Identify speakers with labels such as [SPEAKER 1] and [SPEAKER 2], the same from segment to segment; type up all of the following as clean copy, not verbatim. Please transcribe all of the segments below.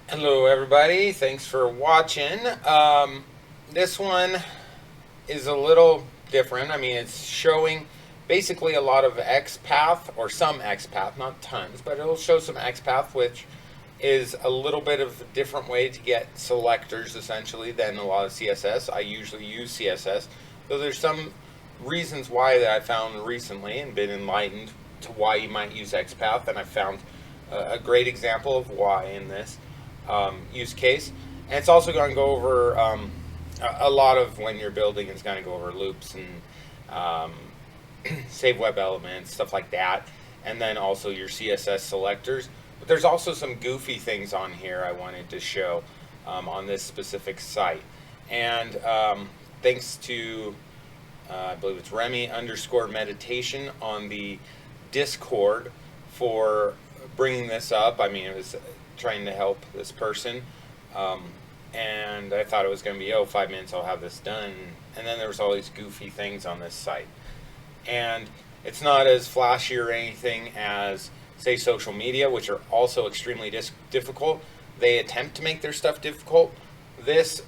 [SPEAKER 1] Hello everybody, thanks for watching. This one is a little different. I mean, it's showing basically a lot of XPath, or some XPath, not tons, but it'll show some XPath, which is a little bit of a different way to get selectors essentially than a lot of CSS. I usually use CSS, though there's some reasons why that I found recently and been enlightened to why you might use XPath, and I found a great example of why in this use case. And it's also going to go over a lot of when you're building. It's going to go over loops and save web elements, stuff like that, and then also your CSS selectors. But there's also some goofy things on here I wanted to show on this specific site. And thanks to I believe it's Remy_meditation on the Discord for bringing this up. I mean, it was trying to help this person, and I thought it was going to be 5 minutes, I'll have this done, and then there was all these goofy things on this site, and it's not as flashy or anything as, say, social media, which are also extremely difficult. They attempt to make their stuff difficult. This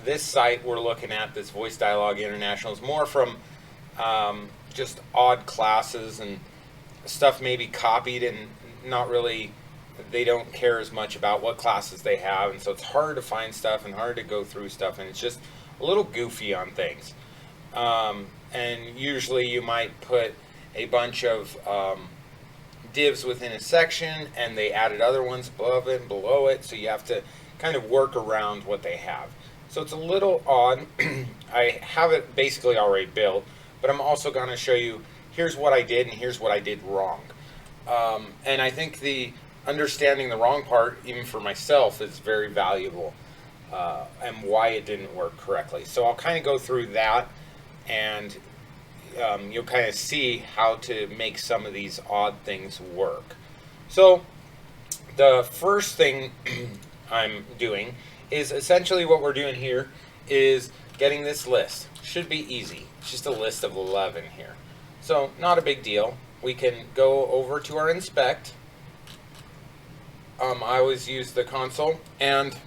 [SPEAKER 1] this site we're looking at, this Voice Dialogue International, is more from just odd classes and stuff maybe copied, and not really, they don't care as much about what classes they have, and so it's hard to find stuff and hard to go through stuff, and it's just a little goofy on things. And usually you might put a bunch of divs within a section, and they added other ones above it and below it, so you have to kind of work around what they have. So it's a little odd. I have it basically already built, but I'm also going to show you, here's what I did and here's what I did wrong. And I think the understanding the wrong part, even for myself, is very valuable, and why it didn't work correctly. So I'll kind of go through that, and you'll kind of see how to make some of these odd things work. So the first thing I'm doing is essentially what we're doing here is getting this list. Should be easy. It's just a list of 11 here. So not a big deal. We can go over to our inspect. I always use the console, and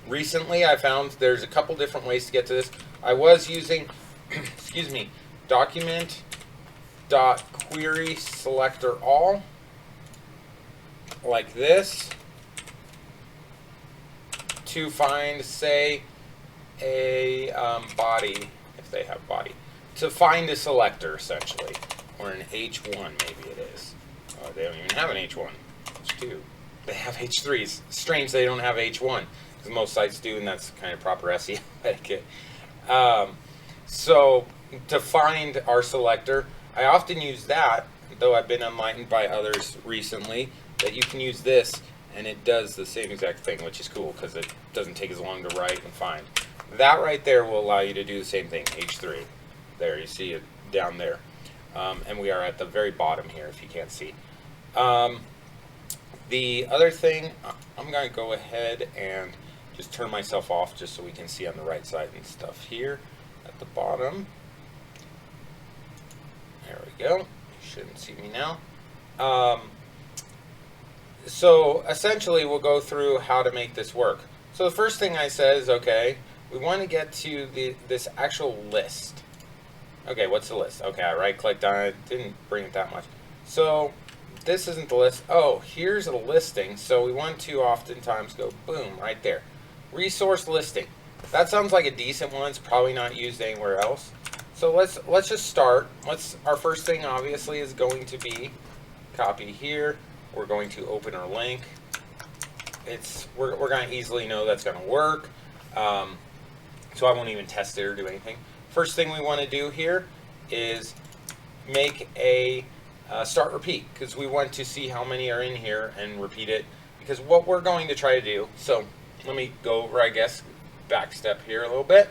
[SPEAKER 1] recently I found there's a couple different ways to get to this. I was using excuse me, document.query selector all, like this, to find, say, a body, if they have body, to find a selector essentially, or an H1 maybe it is. Oh, they don't even have an H1, H2. They have H3s. Strange they don't have H1, because most sites do, and that's kind of proper SEO etiquette. So to find our selector, I often use that, though I've been enlightened by others recently that you can use this and it does the same exact thing, which is cool because it doesn't take as long to write and find. That right there will allow you to do the same thing, H3. There, you see it down there. And we are at the very bottom here, if you can't see. The other thing, I'm going to go ahead and just turn myself off just so we can see on the right side and stuff here at the bottom. There we go. You shouldn't see me now. So essentially we'll go through how to make this work. So the first thing I said is, okay, we want to get to this actual list. Okay, what's the list? Okay, I right-clicked on it, didn't bring it that much. So this isn't the list. Oh, here's a listing. So we want to oftentimes go, boom, right there. Resource listing. That sounds like a decent one. It's probably not used anywhere else. So let's just start. Our first thing obviously is going to be copy here. We're going to open our link. We're going to easily know that's going to work. So I won't even test it or do anything. First thing we want to do here is make a start repeat, because we want to see how many are in here and repeat it. Because what we're going to try to do, so let me go over, I guess, back step here a little bit.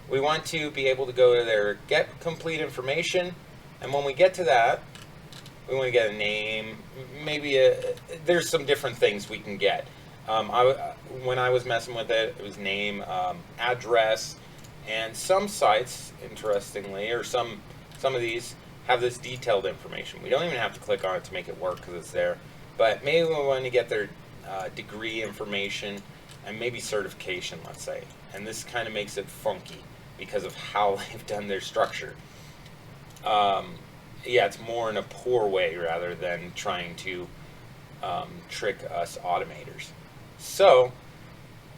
[SPEAKER 1] We want to be able to go to their get complete information, and when we get to that, we want to get a name, maybe there's some different things we can get. When I was messing with it, it was name, address, and some sites, interestingly, or some of these have this detailed information. We don't even have to click on it to make it work because it's there. But maybe we want to get their degree information, and maybe certification, let's say. And this kind of makes it funky because of how they've done their structure. Yeah, it's more in a poor way rather than trying to trick us automators. So,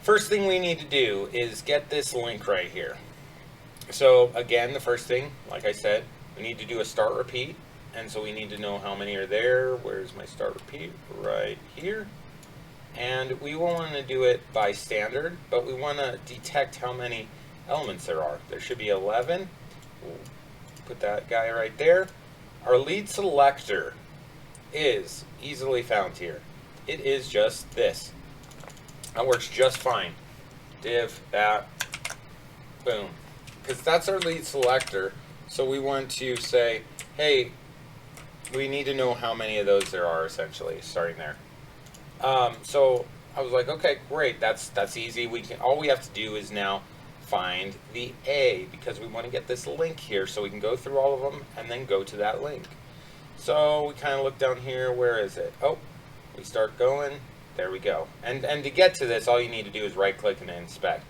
[SPEAKER 1] first thing we need to do is get this link right here. So again, the first thing, like I said, we need to do a start repeat, and so we need to know how many are there. Where's my start repeat? Right here. And we will want to do it by standard, but we want to detect how many elements there are. There should be 11. We'll put that guy right there. Our lead selector is easily found here. It is just this. That works just fine. Div, that, boom. Because that's our lead selector, so we want to say, hey, we need to know how many of those there are, essentially, starting there. So I was like, okay, great, that's easy. All we have to do is now find the A, because we want to get this link here, so we can go through all of them and then go to that link. So we kind of look down here. Where is it? Oh, we start going. There we go. And to get to this, all you need to do is right-click and inspect.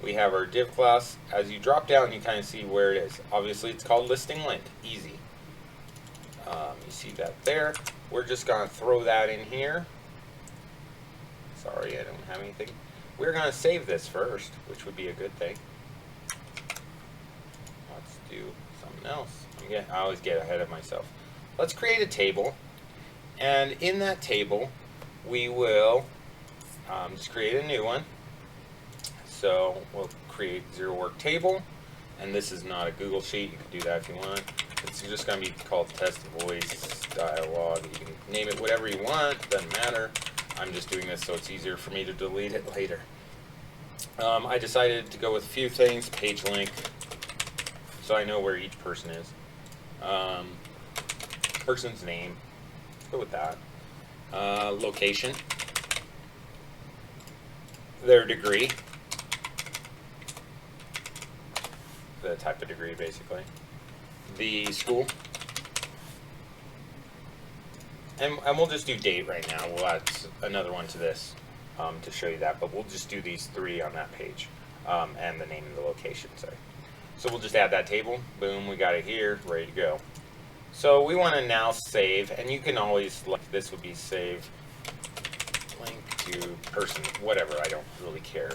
[SPEAKER 1] We have our div class. As you drop down, you kind of see where it is. Obviously, it's called listing link. Easy. You see that there. We're just going to throw that in here. Sorry, I don't have anything. We're going to save this first, which would be a good thing. Let's do something else. I always get ahead of myself. Let's create a table. And in that table, we will just create a new one. So we'll create ZeroWork table. And this is not a Google Sheet. You can do that if you want. It's just going to be called test voice dialog. You can name it whatever you want. Doesn't matter. I'm just doing this so it's easier for me to delete it later. I decided to go with a few things. Page link, so I know where each person is. Person's name. Go with that. Location. Their degree. The type of degree, basically. The school. And we'll just do date right now. We'll add another one to this to show you that, but we'll just do these three on that page and the name of the location. Sorry. So we'll just add that table. Boom, we got it here, ready to go. So we want to now save, and you can always, like this would be save link to person, whatever, I don't really care.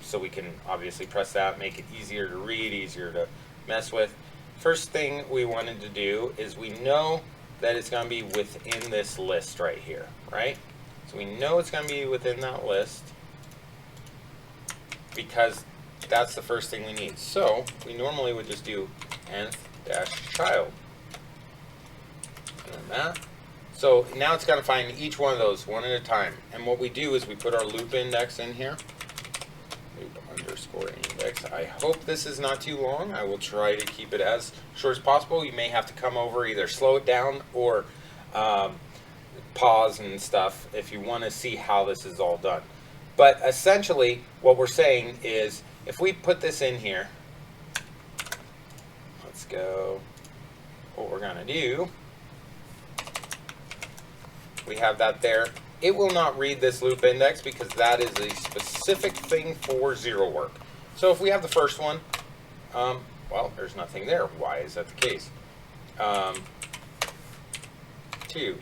[SPEAKER 1] So we can obviously press that, make it easier to read, easier to mess with. First thing we wanted to do is we know that it's going to be within this list right here, right? So we know it's going to be within that list because that's the first thing we need. So we normally would just do nth-child. And then that. So now it's going to find each one of those one at a time. And what we do is we put our loop index in here. Loop underscore index. I hope this is not too long. I will try to keep it as short as possible. You may have to come over, either slow it down or pause and stuff if you want to see how this is all done. But essentially what we're saying is if we put this in here, let's go, what we're going to do, we have that there. It will not read this loop index because that is a specific thing for ZeroWork. So if we have the first one, well, there's nothing there. Why is that the case? 2.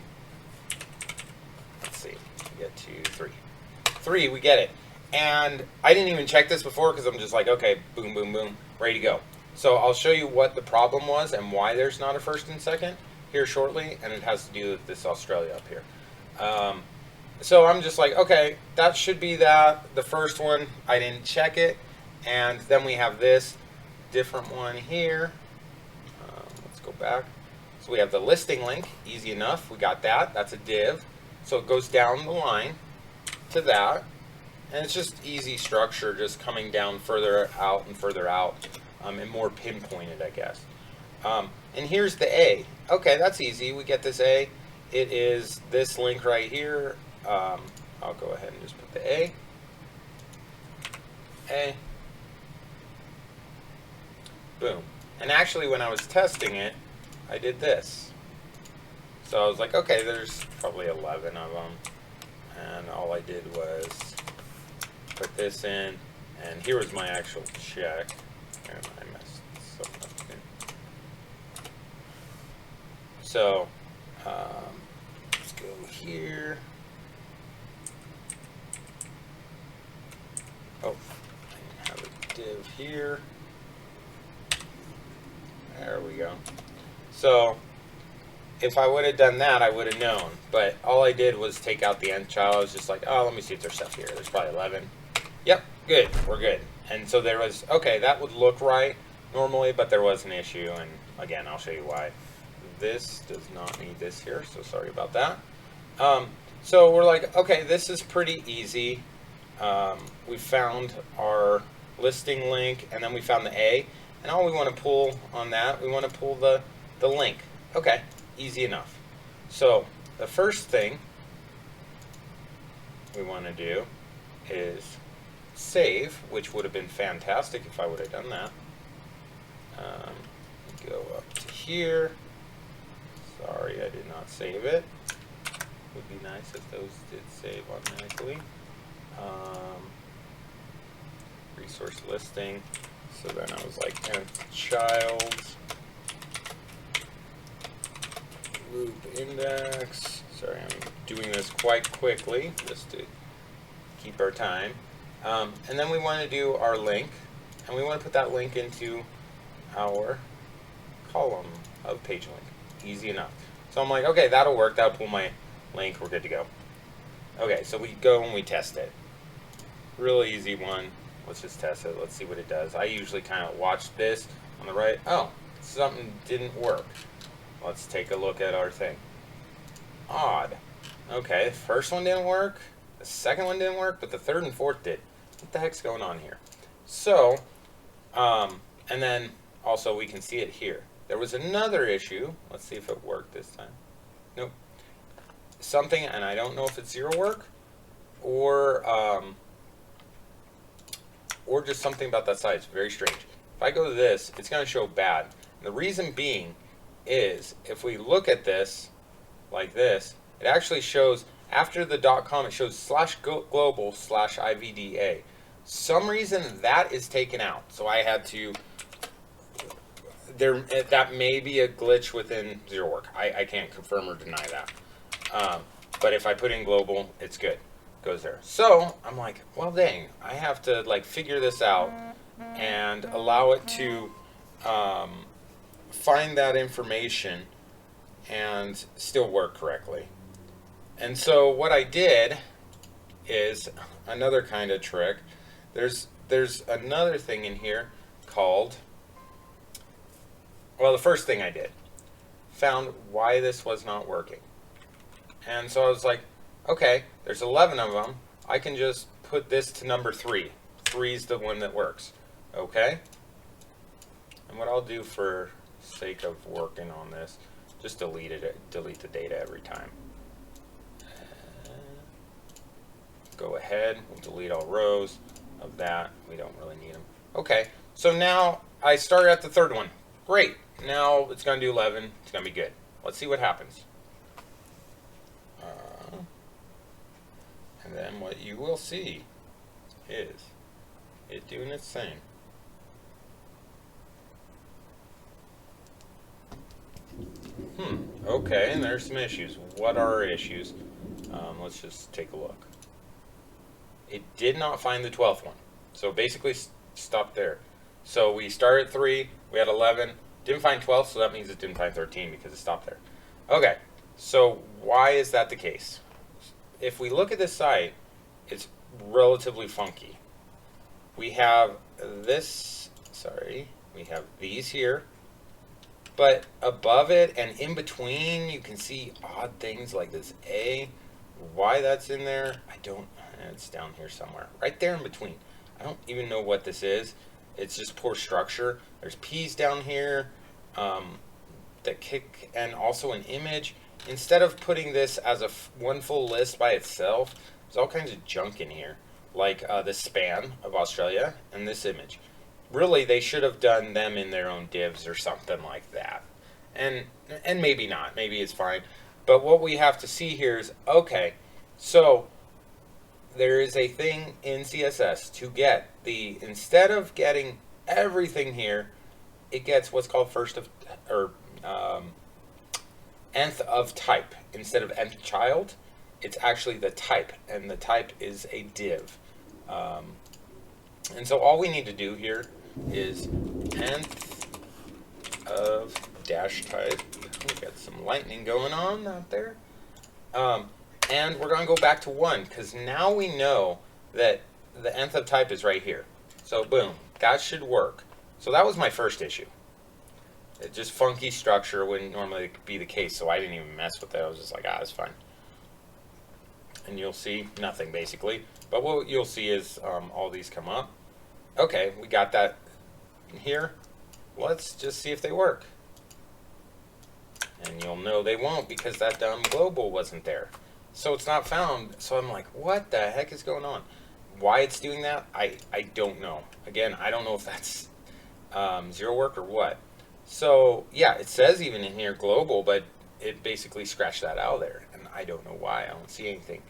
[SPEAKER 1] Let's see. We get 2, 3. 3, we get it. And I didn't even check this before because I'm just like, okay, boom, boom, boom, ready to go. So I'll show you what the problem was and why there's not a first and second here shortly, and it has to do with this Australia up here. So I'm just like, okay, that should be that. The first one, I didn't check it. And then we have this different one here. Let's go back. So we have the listing link, easy enough. We got that. That's a div. So it goes down the line to that. And it's just easy structure, just coming down further out and further out, and more pinpointed, I guess. And here's the A. Okay, that's easy. We get this A. It is this link right here. I'll go ahead and just put the A. A. Boom. And actually, when I was testing it, I did this. So I was like, okay, there's probably 11 of them. and all I did was put this in, and here was my actual check, and I messed something up here. So let's go here. Oh, I have a div here. There we go. So if I would have done that, I would have known. But all I did was take out the nth child. I was just like, oh, let me see if there's stuff here. There's probably 11. Yep, good. We're good. And so there was, okay, that would look right normally, but there was an issue. And again, I'll show you why. This does not need this here, so sorry about that. So we're like, okay, this is pretty easy. We found our listing link, and then we found the A. And all we want to pull on that, we want to pull the link. Okay, easy enough. So the first thing we want to do is save, which would have been fantastic if I would have done that. Go up to here. Sorry, I did not save it. Would be nice if those did save automatically. Resource listing. So then I was like, nth child, loop index. Sorry, I'm doing this quite quickly just to keep our time. And then we want to do our link, and we want to put that link into our column of page link. Easy enough. So I'm like, okay, that'll work. That'll pull my link. We're good to go. Okay, so we go and we test it. Really easy one. Let's just test it. Let's see what it does. I usually kind of watch this on the right. Oh, something didn't work. Let's take a look at our thing. Odd. Okay, the first one didn't work. The second one didn't work, but the third and fourth did. What the heck's going on here? So, and then also we can see it here. There was another issue. Let's see if it worked this time. Nope. Something, and I don't know if it's ZeroWork or just something about that site. It's very strange. If I go to this, it's going to show bad. And the reason being is if we look at this like this, it actually shows after the .com, it shows /global/IVDA. Some reason that is taken out. So I had to, that may be a glitch within ZeroWork. I can't confirm or deny that. But if I put in global, it's good. Goes there. So I'm like, well, dang, I have to like figure this out and allow it to find that information and still work correctly. And so what I did is another kind of trick. There's another thing in here called, well, the first thing I did, found why this was not working. And so I was like, okay, there's 11 of them. I can just put this to number 3. 3 is the one that works. Okay? And what I'll do for sake of working on this, just delete the data every time. Go ahead, we'll delete all rows of that. We don't really need them. Okay, so now I start at the third one. Great. Now it's going to do 11. It's going to be good. Let's see what happens. And then what you will see is it doing its thing. Okay, and there's some issues. What are our issues? Let's just take a look. It did not find the 12th one. So basically stopped there. So we started at 3, we had 11, didn't find 12, so that means it didn't find 13 because it stopped there. Okay, so why is that the case? If we look at this site, it's relatively funky. We have this, we have these here, but above it and in between, you can see odd things like this A. Why that's in there, I don't, it's down here somewhere. Right there in between. I don't even know what this is. It's just poor structure. There's P's down here that kick, and also an image. Instead of putting this as one full list by itself, there's all kinds of junk in here, like the span of Australia and this image. Really, they should have done them in their own divs or something like that. And maybe not. Maybe it's fine. But what we have to see here is, okay, so there is a thing in CSS to get the, instead of getting everything here, it gets what's called first of, or nth of type. Instead of nth child, it's actually the type, and the type is a div. And so all we need to do here is nth of dash type. We got some lightning going on out there. And we're going to go back to 1, because now we know that the nth of type is right here. So boom, that should work. So that was my first issue. It just funky structure wouldn't normally be the case, so I didn't even mess with it. I was just like, it's fine. And you'll see nothing basically. But what you'll see is all these come up. Okay, we got that here. Let's just see if they work. And you'll know they won't, because that dumb global wasn't there. So it's not found. So I'm like, what the heck is going on? Why it's doing that, I don't know. Again, I don't know if that's ZeroWork or what. So yeah, it says even in here global, but it basically scratched that out of there. And I don't know why. I don't see anything.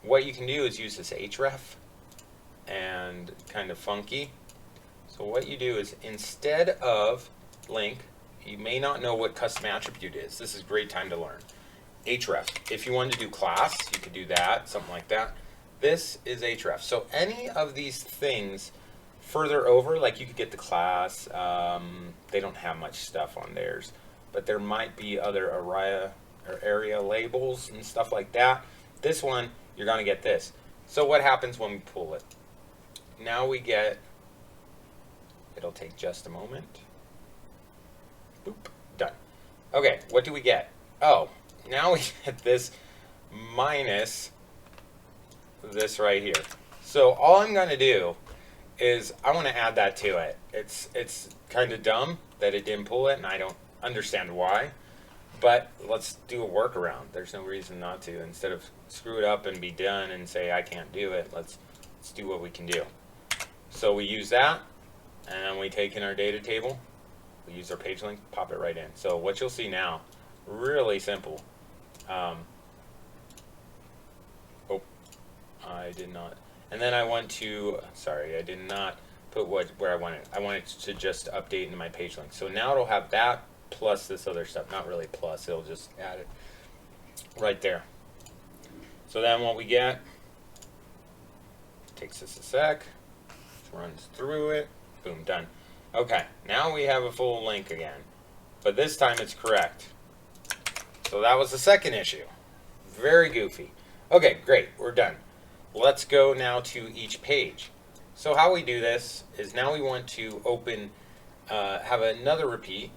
[SPEAKER 1] What you can do is use this href, and kind of funky. So what you do is, instead of link, you may not know what custom attribute is. This is a great time to learn. Href. If you wanted to do class, you could do that, something like that. This is href. So any of these things further over, like you could get the class, they don't have much stuff on theirs, but there might be other area labels and stuff like that. This one, you're going to get this. So what happens when we pull it? Now we get, it'll take just a moment. Boop, done. Okay, what do we get? Oh, now we get this minus this right here. So all I'm going to do is I want to add that to it. It's kind of dumb that it didn't pull it, and I don't understand why. But let's do a workaround. There's no reason not to. Instead of screw it up and be done and say I can't do it, let's do what we can do. So we use that, and we take in our data table. We use our page link, pop it right in. So what you'll see now, really simple. Oh, I did not. And then I want to, sorry, I did not put where I wanted. I wanted to just update into my page link. So now it'll have that plus this other stuff. Not really plus, it'll just add it right there. So then what we get, takes us a sec, runs through it, boom, done. Okay, now we have a full link again, but this time it's correct. So that was the second issue. Very goofy. Okay, great, we're done. Let's go now to each page. So how we do this is, now we want to open, have another repeat,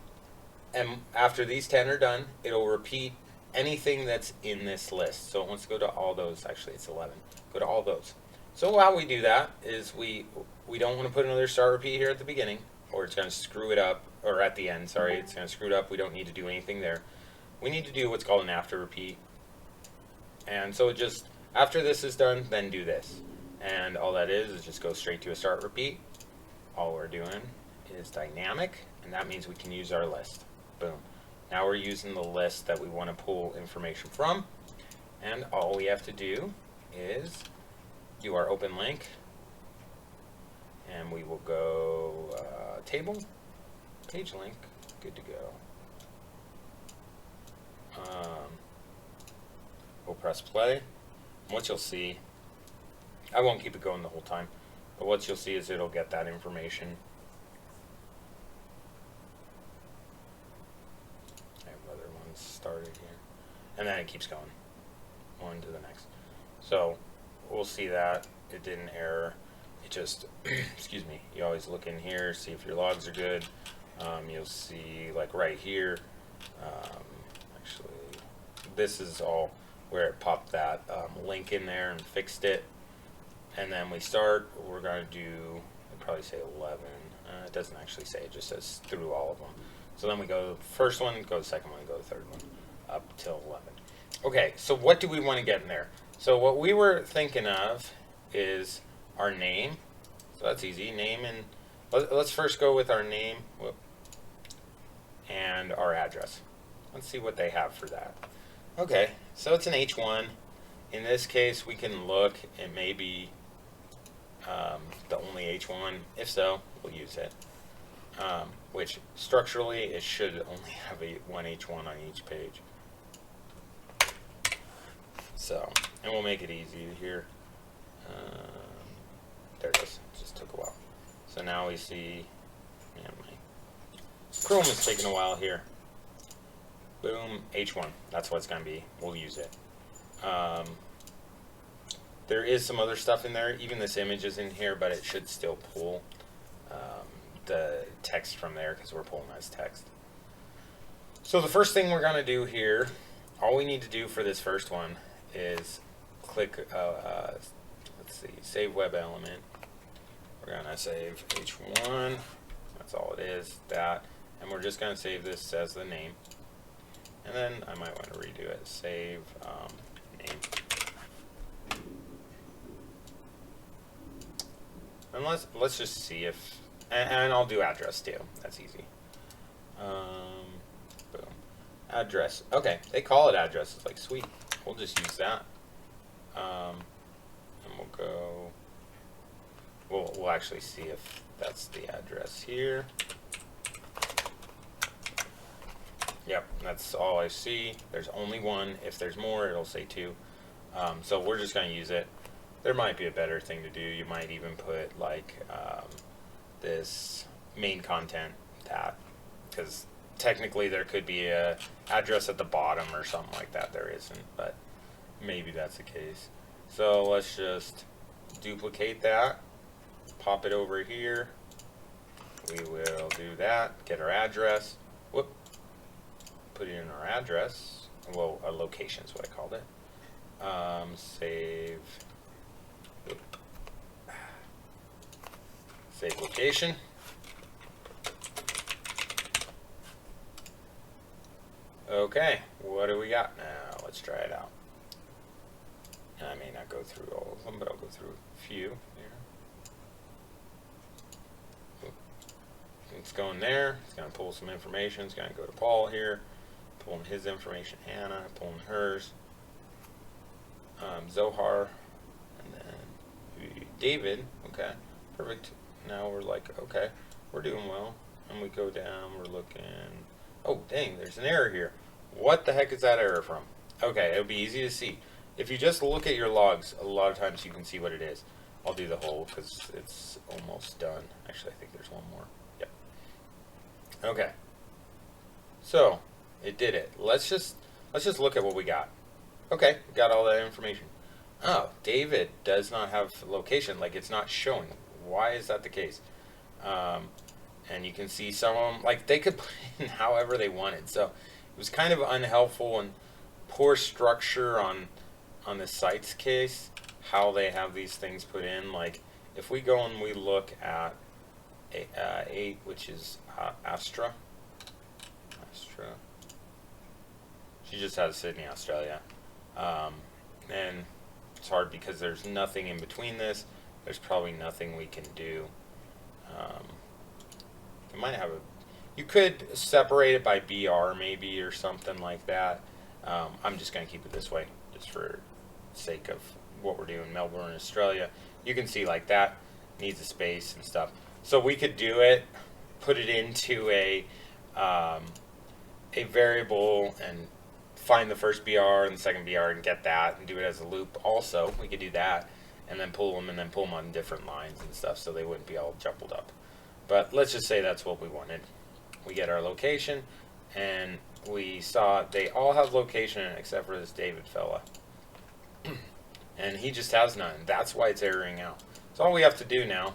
[SPEAKER 1] and after these 10 are done, it'll repeat anything that's in this list. So it wants to go to all those. Actually, it's 11. Go to all those. So how we do that is we don't want to put another start repeat here at the beginning, or it's going to screw it up, or at the end, sorry, it's going to screw it up. We don't need to do anything there. We need to do what's called an after repeat. And so it just, after this is done, then do this. And all that is just go straight to a start repeat. All we're doing is dynamic, and that means we can use our list. Boom. Now we're using the list that we want to pull information from, and all we have to do is do our open link, and we will go table, page link, good to go. We'll press play, and what you'll see, I won't keep it going the whole time, but what you'll see is it'll get that information. Started here, and then it keeps going on to the next. So we'll see that it didn't error. It just excuse me, you always look in here, see if your logs are good. You'll see, like right here, actually this is all where it popped that link in there and fixed it. And then we start, we're going to do, I'd probably say 11. It doesn't actually say, it just says through all of them. So then we go first one, go the second one, go the third one, up till 11. Okay, so what do we want to get in there? So what we were thinking of is our name. So that's easy, name, and let's first go with our name, and our address. Let's see what they have for that. Okay, so it's an H1, in this case, we can look, it may be the only H1. If so, we'll use it. Which structurally, it should only have one H1 on each page. So, and we'll make it easy here. There it is. It just took a while. So now we see, man, my Chrome is taking a while here. Boom, H1. That's what it's going to be. We'll use it. There is some other stuff in there. Even this image is in here, but it should still pull the text from there because we're pulling as text. So the first thing we're going to do here, all we need to do for this first one is click, let's see, save web element. We're going to save H1. That's all it is, that. And we're just going to save this as the name. And then I might want to redo it. Save name. And let's just see if, and I'll do address too. That's easy. Boom. Address. Okay, they call it address. It's like, sweet. We'll just use that. And we'll go. We'll actually see if that's the address here. Yep, that's all I see. There's only one. If there's more, it'll say 2. So we're just going to use it. There might be a better thing to do. You might even put like this main content that, because technically there could be a address at the bottom or something like that. There isn't, but maybe that's the case. So let's just duplicate that, pop it over here. We will do that, get our address. Whoop. Put it in our address. Well, a location is what I called it. Save. Whoop. Save location. Okay, what do we got now? Let's try it out. I may not go through all of them, but I'll go through a few here. It's going there. It's going to pull some information. It's going to go to Paul here. Pulling his information. Hannah. Pulling hers. Zohar. And then David. Okay. Perfect. Now we're like, okay, we're doing well. And we go down. We're looking. Oh, dang. There's an error here. What the heck is that error from? Okay. It'll be easy to see. If you just look at your logs, a lot of times you can see what it is. I'll do the whole because it's almost done. Actually, I think there's one more. Yep. Okay. So it did it. Let's just look at what we got. Okay, we got all that information. Oh, David does not have location. Like, it's not showing. Why is that the case? And you can see some of them, like, they could put in however they wanted. So it was kind of unhelpful and poor structure on the site's case, how they have these things put in. Like, if we go and we look at 8, which is Astra. She just has Sydney, Australia. And it's hard because there's nothing in between this. There's probably nothing we can do. You might have you could separate it by BR maybe or something like that. I'm just going to keep it this way just for sake of what we're doing. Melbourne, Australia. You can see like that needs a space and stuff. So we could do it, put it into a variable and find the first BR and the second BR and get that and do it as a loop. Also, we could do that and then pull them on different lines and stuff so they wouldn't be all jumbled up. But let's just say that's what we wanted. We get our location and we saw they all have location except for this David fella. And he just has none. That's why it's erroring out. So all we have to do now,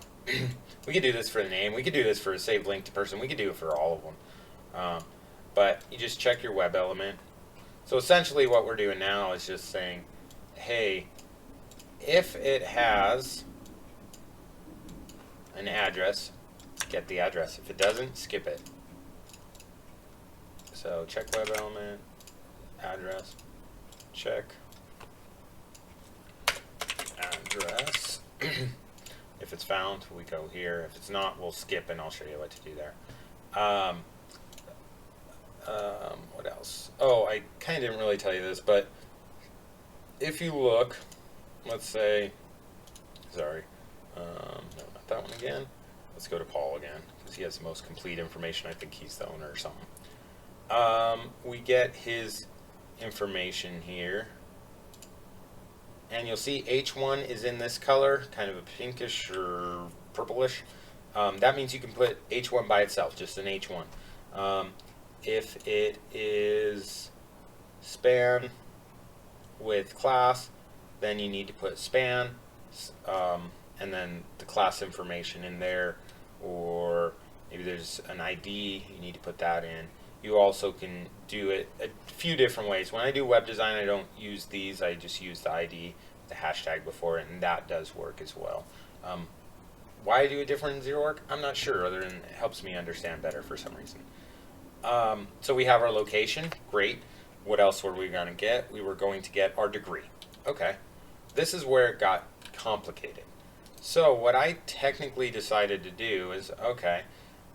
[SPEAKER 1] we could do this for the name. We could do this for a saved link to person. We could do it for all of them. But you just check your web element. So essentially what we're doing now is just saying, hey, if it has an address, get the address. If it doesn't, skip it. So check web element, address, check address. If it's found, we go here. If it's not, we'll skip and I'll show you what to do there. What else? Oh, I kind of didn't really tell you this, but if you look, let's say, sorry, no, not that one again. Let's go to Paul again, because he has the most complete information. I think he's the owner or something. We get his information here. And you'll see H1 is in this color, kind of a pinkish or purplish. That means you can put H1 by itself, just an H1. If it is span with class, then you need to put span, and then the class information in there, or maybe there's an ID, you need to put that in. You also can do it a few different ways. When I do web design, I don't use these. I just use the ID, the hashtag before it, and that does work as well. Why I do it different in ZeroWork, I'm not sure, other than it helps me understand better for some reason. So we have our location. Great. What else were we going to get? We were going to get our degree. Okay. This is where it got complicated. So what I technically decided to do is, okay,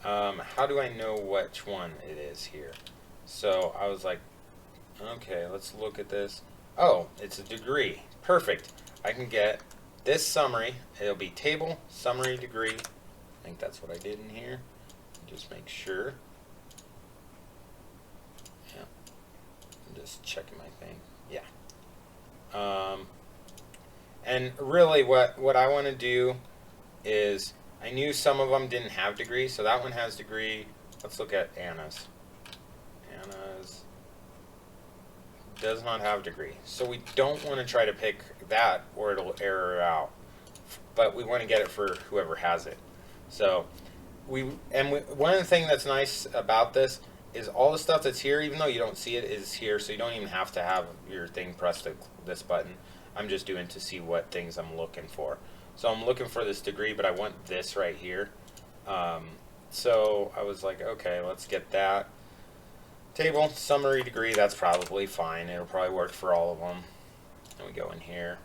[SPEAKER 1] how do I know which one it is here? So I was like, okay, let's look at this. Oh, it's a degree. Perfect. I can get this summary. It'll be table, summary, degree. I think that's what I did in here. Just make sure. Yeah. I'm just checking my thing. Yeah. And really what I want to do is, I knew some of them didn't have degree, so that one has degree. Let's look at Anna's. Anna's does not have degree. So we don't want to try to pick that or it'll error out. But we want to get it for whoever has it. So one of the things that's nice about this is all the stuff that's here, even though you don't see it, is here, so you don't even have to have your thing pressed to this button. I'm just doing to see what things I'm looking for. So I'm looking for this degree, but I want this right here. So I was like, okay, let's get that. Table, summary, degree, that's probably fine. It'll probably work for all of them. And we go in here.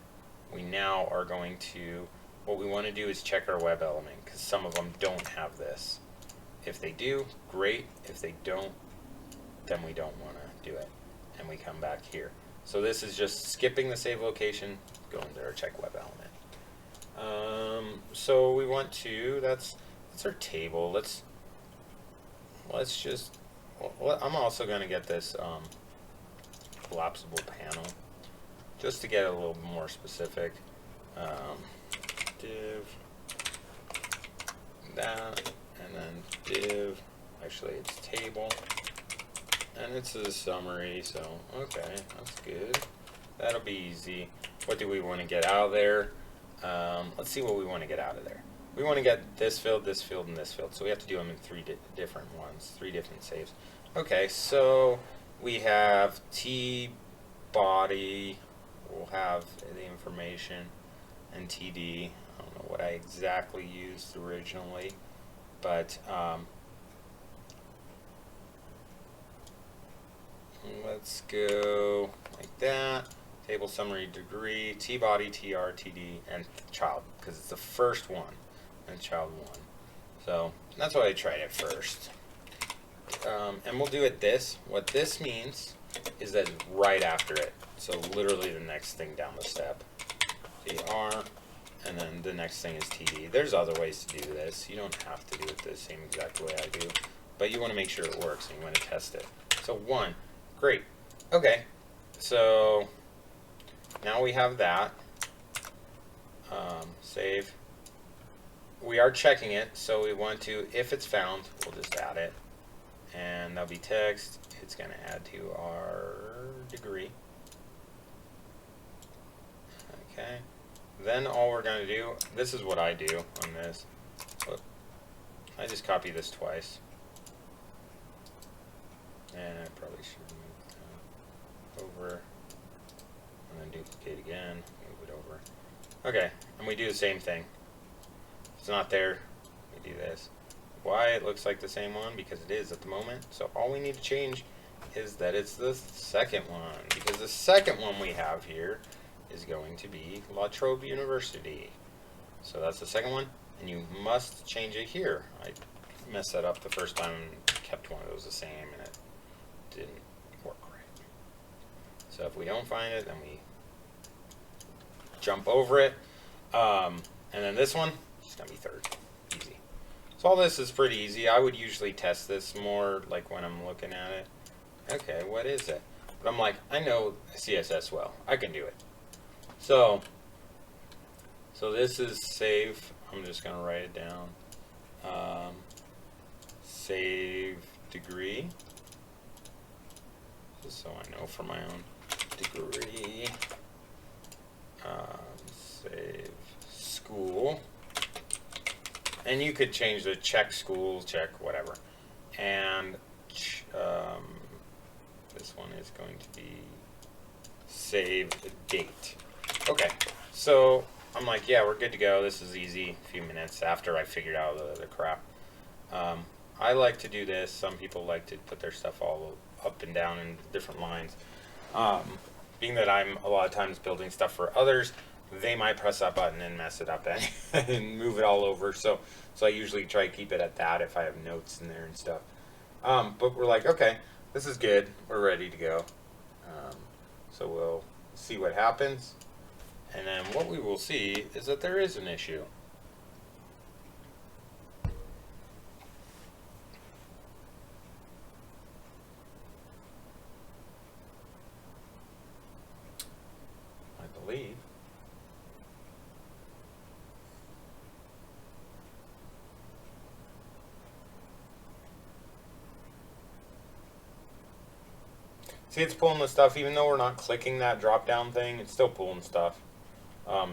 [SPEAKER 1] We now are going to, what we want to do is check our web element, because some of them don't have this. If they do, great. If they don't, then we don't want to do it. And we come back here. So this is just skipping the save location, going to our check web element. So we want to, that's our table. Let's just, well, I'm also going to get this collapsible panel, just to get a little more specific. Div that, and then div, actually it's table, and it's a summary, so okay, that's good. That'll be easy. What do we want to get out of there? Let's see what we want to get out of there. We want to get this field, and this field, so we have to do them in three different ones, 3 different saves. Okay, so we have T body, we'll have the information, and TD. I don't know what I exactly used originally, but let's go like that. Table, summary, degree, T body, TR, TD, and child, because it's the first one, and child 1. So that's why I tried it first. And we'll do it this. What this means is that it's right after it. So literally the next thing down the step. TR, and then the next thing is TD. There's other ways to do this. You don't have to do it the same exact way I do, but you want to make sure it works and you want to test it. So 1, great. Okay, so now we have that. Save. We are checking it, so we want to, if it's found, we'll just add it. And that'll be text. It's going to add to our degree. Okay. Then all we're going to do, this is what I do on this. Whoop. I just copy this twice. And I probably should move over. And then duplicate again. Move it over. Okay. And we do the same thing. If it's not there, we do this. Why it looks like the same one? Because it is at the moment. So all we need to change is that it's the second one. Because the second one we have here is going to be La Trobe University. So that's the second one, and you must change it here. I messed that up the first time and kept one of those the same, and it didn't work right. So if we don't find it, then we jump over it. And then this one, it's going to be third. Easy. So all this is pretty easy. I would usually test this more like when I'm looking at it. Okay, what is it? But I'm like, I know CSS well. I can do it. So this is save. I'm just going to write it down. Save degree. Just so I know for my own degree. Save school. And you could change the check school, check whatever. And this one is going to be save date. Okay, so I'm like, yeah, we're good to go. This is easy. A few minutes after I figured out the crap. I like to do this. Some people like to put their stuff all up and down in different lines. Being that I'm a lot of times building stuff for others, they might press that button and mess it up and move it all over. So I usually try to keep it at that if I have notes in there and stuff. But we're like, okay, this is good. We're ready to go. So we'll see what happens. And then what we will see is that there is an issue. I believe. See, it's pulling the stuff, even though we're not clicking that drop-down thing, it's still pulling stuff.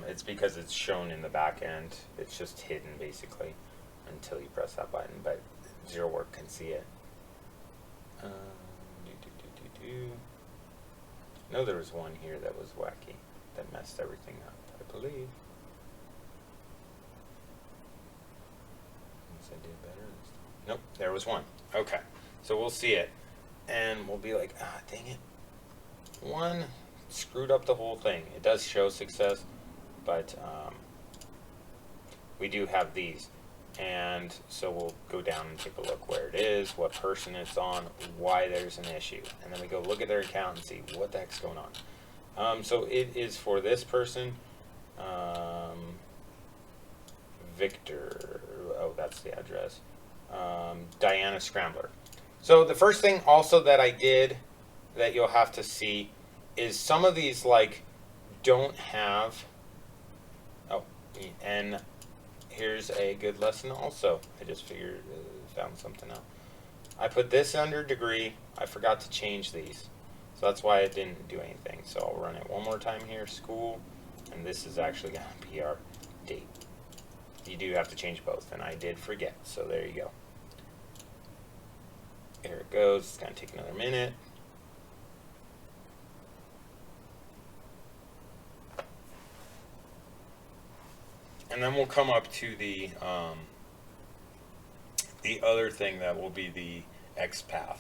[SPEAKER 1] It's because it's shown in the back end. It's just hidden, basically, until you press that button, but ZeroWork can see it. I know there was one here that was wacky, that messed everything up, I believe. I did better this time. Nope, there was one. Okay, so we'll see it. And we'll be like, ah, dang it. One screwed up the whole thing. It does show success, but we do have these. And so we'll go down and take a look where it is, what person it's on, why there's an issue. And then we go look at their account and see what the heck's going on. So it is for this person, Victor. Oh, that's the address. Diana Scrambler. So the first thing also that I did that you'll have to see is some of these like don't have, oh, and here's a good lesson also. I just found something out. I put this under degree. I forgot to change these. So that's why it didn't do anything. So I'll run it one more time here, school, and this is actually going to be our date. You do have to change both, and I did forget. So there you go. Here it goes. It's going to take another minute. And then we'll come up to the other thing that will be the XPath.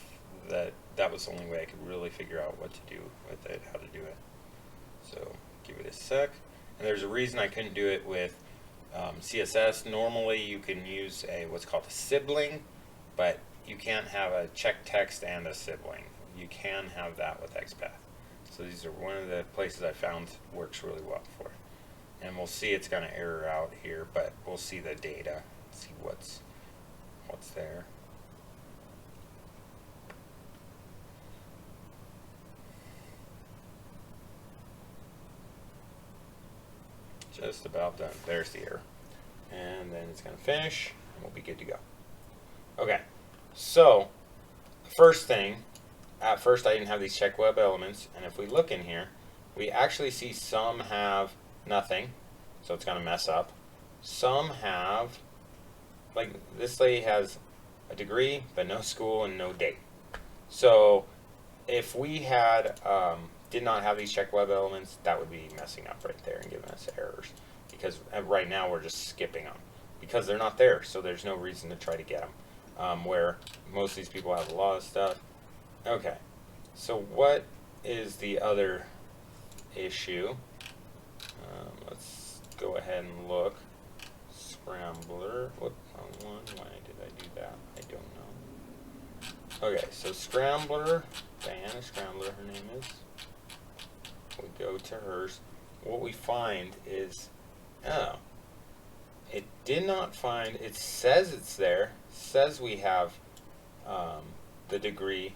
[SPEAKER 1] That was the only way I could really figure out what to do with it, how to do it. So give it a sec. And there's a reason I couldn't do it with CSS. Normally you can use what's called a sibling, but you can't have a check text and a sibling. You can have that with XPath. So these are one of the places I found works really well for it. And we'll see it's going to error out here, but we'll see the data, see what's there. Just about done. There's the error. And then it's going to finish, and we'll be good to go. Okay. So, first thing, at first I didn't have these check web elements, and if we look in here, we actually see some have nothing, so it's going to mess up. Some have, like this lady has a degree, but no school and no date. So, if we had, did not have these check web elements, that would be messing up right there and giving us errors. Because right now we're just skipping them, because they're not there, so there's no reason to try to get them. Where most of these people have a lot of stuff. Okay, so what is the other issue? Let's go ahead and look. Scrambler. Whoop, wrong one. Why did I do that? I don't know. Okay, so Scrambler, Diana Scrambler, her name is. We go to hers. what we find is, oh, it did not find, it says it's there, says we have the degree,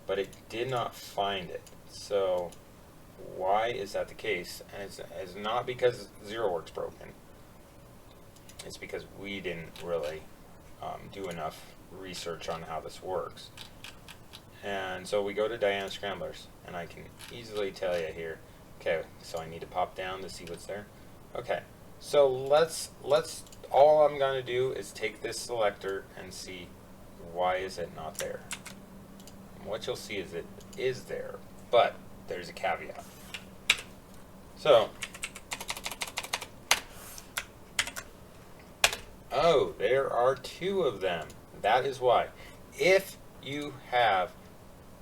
[SPEAKER 1] but it did not find it. So why is that the case? And it's not because ZeroWork's broken. It's because we didn't really do enough research on how this works. And so we go to dynamic scramblers, and I can easily tell you here. Okay, so I need to pop down to see what's there. Okay, so let's all I'm going to do is take this selector and see why is it not there. And what you'll see is it is there, but there's a caveat. So, oh, there are 2 of them. That is why. If you have,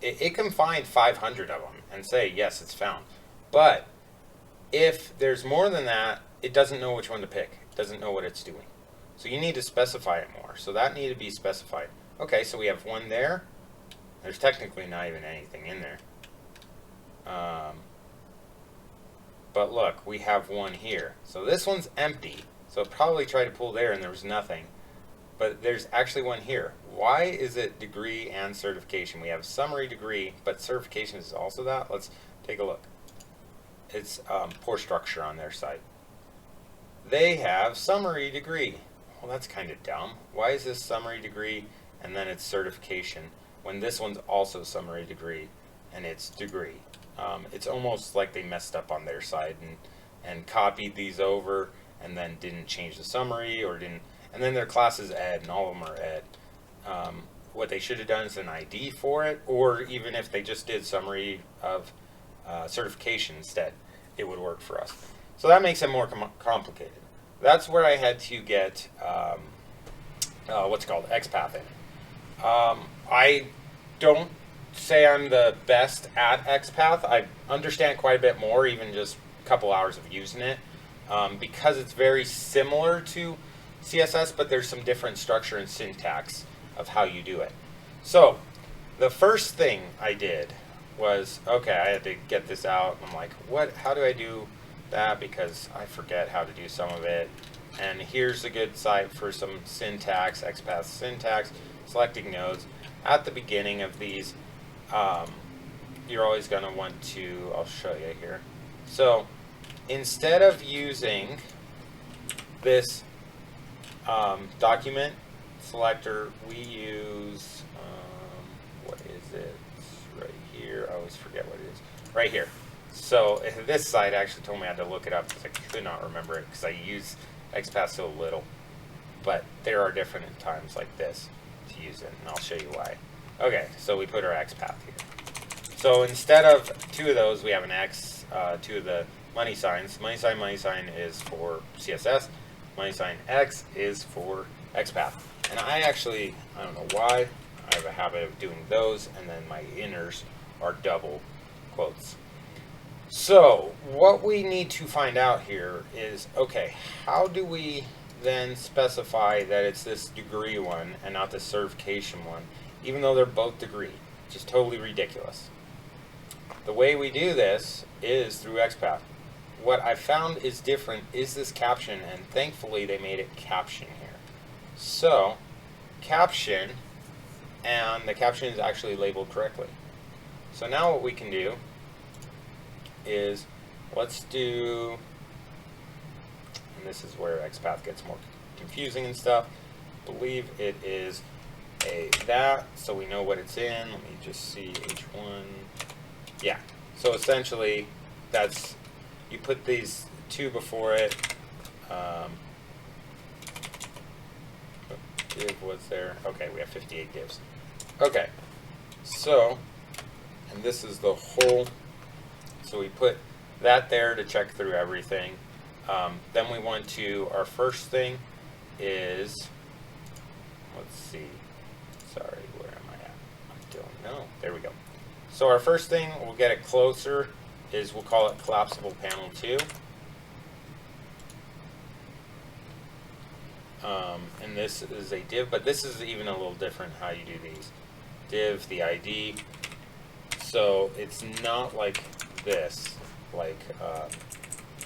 [SPEAKER 1] it can find 500 of them and say, yes, it's found. But if there's more than that, it doesn't know which one to pick. It doesn't know what it's doing. So you need to specify it more. So that needed to be specified. Okay, so we have 1 there. There's technically not even anything in there. But look, we have 1 here. So this one's empty. So it probably tried to pull there and there was nothing. But there's actually 1 here. Why is it degree and certification? We have a summary degree, but certification is also that. Let's take a look. It's poor structure on their side. They have summary degree. Well, that's kind of dumb. Why is this summary degree and then it's certification when this one's also summary degree and it's degree? It's almost like they messed up on their side and copied these over and then didn't change the summary or didn't. And then their class is ed and all of them are ed. What they should have done is an ID for it, or even if they just did summary of certification instead, it would work for us. So that makes it more complicated. That's where I had to get what's called XPath in. I don't say I'm the best at XPath. I understand quite a bit more, even just a couple hours of using it, because it's very similar to CSS, but there's some different structure and syntax of how you do it. So the first thing I did was, okay, I had to get this out. I'm like, how do I do that? Because I forget how to do some of it. And here's a good site for some syntax, XPath syntax, selecting nodes. At the beginning of these, you're always going to want to, I'll show you here. So instead of using this document selector, we use, what is it? It's right here. I always forget what it is. Right here. So this site actually told me I had to look it up because I could not remember it because I use XPath so little. But there are different times like this to use it, and I'll show you why. Okay, so we put our XPath here. So instead of 2 of those, we have an X, 2 of the money signs. Money sign is for CSS. Money sign X is for XPath. And I don't know why, I have a habit of doing those, and then my inners are double quotes. So what we need to find out here is, okay, how do we then specify that it's this degree one and not the certification one, even though they're both degree? Just totally ridiculous. The way we do this is through XPath. What I found is different is this caption, and thankfully they made it caption here. So, caption, and the caption is actually labeled correctly. So now what we can do is, let's do, and this is where XPath gets more confusing and stuff. I believe it is that, so we know what it's in. Let me just see, H1. Yeah, so essentially, that's, you put these 2 before it. Div was there. Okay, we have 58 divs. Okay, so, and this is the whole, so we put that there to check through everything. Then we want to, our first thing is, let's see, sorry, where am I at? I don't know. There we go. So our first thing, we'll get it closer, is we'll call it collapsible panel 2. And this is a div, but this is even a little different how you do these. Div, the ID. So it's not like this, like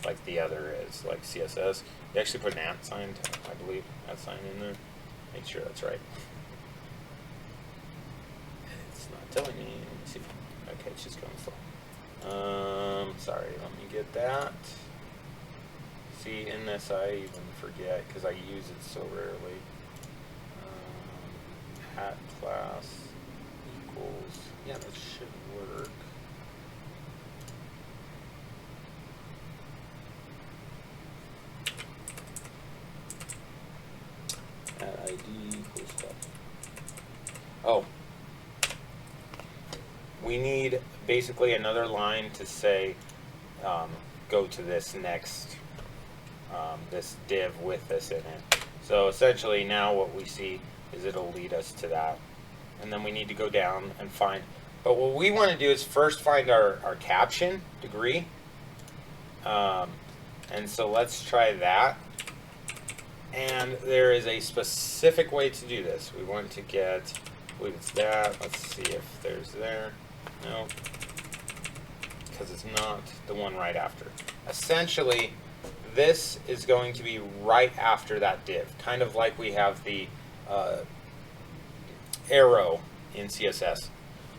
[SPEAKER 1] like the other is, like CSS. You actually put an @ sign, I believe, @ sign in there. Make sure that's right. It's not telling me. Let me see. Okay, it's just going slow. Sorry, let me get that. See, in this I even forget because I use it so rarely. @ class equals, yeah, that should work. @id equals stuff. Oh, we need basically another line to say go to this next this div with this in it. So essentially now what we see is it'll lead us to that, and then we need to go down and find, but what we want to do is first find our caption degree, and so let's try that. And there is a specific way to do this. We want to get, I believe it's that, let's see if there's there, no, because it's not the one right after. Essentially this is going to be right after that div, kind of like we have the arrow in CSS.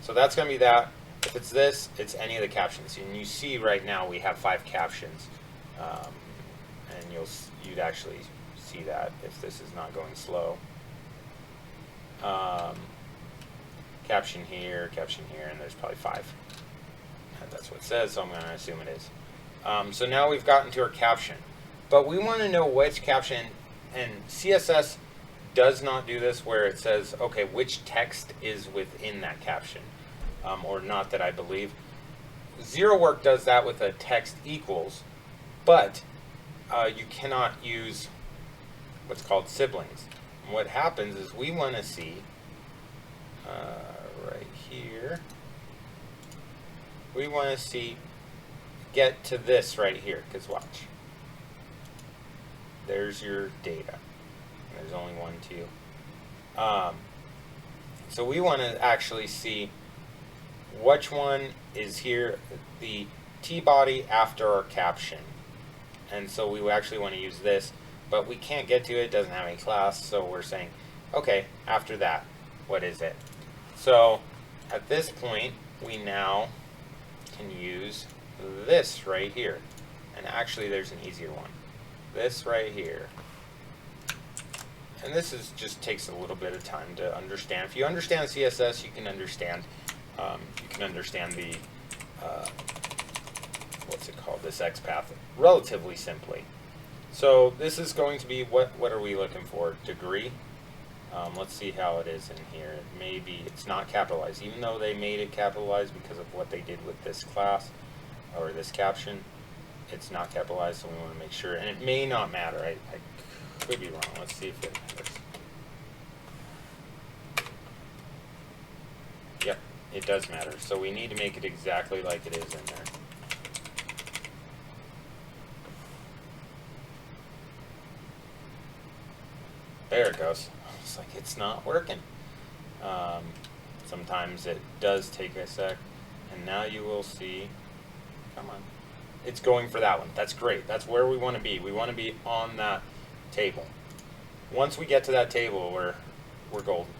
[SPEAKER 1] So that's going to be that. If it's this, it's any of the captions. And you see right now we have 5 captions, and you'd actually see that if this is not going slow. Caption here, and there's probably 5. And that's what it says, so I'm going to assume it is. So now we've gotten to our caption, but we want to know which caption, and CSS does not do this where it says, okay, which text is within that caption, or not that I believe. ZeroWork does that with a text equals, but you cannot use what's called siblings. And what happens is we want to see right here, we want to see get to this right here, because watch, there's your data. There's only 1, 2. So we want to actually see which one is here, the T body after our caption. And so we actually want to use this, but we can't get to it, it doesn't have any class, so we're saying, okay, after that, what is it? So at this point, we now can use this right here. And actually there's an easier one. This right here. And this is just takes a little bit of time to understand. If you understand CSS, you can understand the what's it called, this XPath, relatively simply. So this is going to be, what are we looking for? Degree. Let's see how it is in here. Maybe it's not capitalized, even though they made it capitalized because of what they did with this class or this caption. It's not capitalized, so we want to make sure. And it may not matter. I could be wrong. Let's see if it matters. Yep, it does matter. So we need to make it exactly like it is in there. There it goes. It's like it's not working. Sometimes it does take a sec. And now you will see, come on. It's going for that one. That's great. That's where we want to be. We want to be on that table. Once we get to that table, we're golden.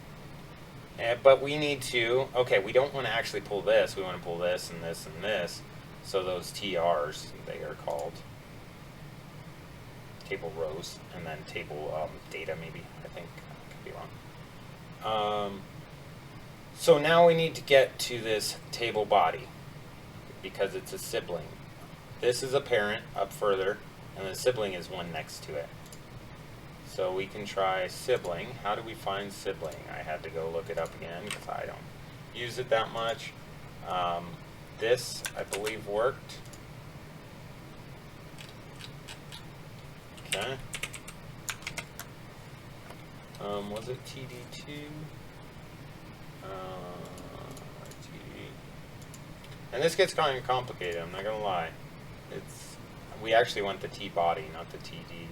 [SPEAKER 1] But we need to, okay, we don't want to actually pull this. We want to pull this and this and this. So those TRs, they are called table rows, and then table data, maybe. I think I could be wrong. So now we need to get to this table body because it's a sibling. This is a parent up further, and the sibling is one next to it. So we can try sibling. How do we find sibling? I had to go look it up again because I don't use it that much. This, I believe, worked. Okay. Was it TD2? TD. And this gets kind of complicated, I'm not going to lie. We actually want the T body, not the TD.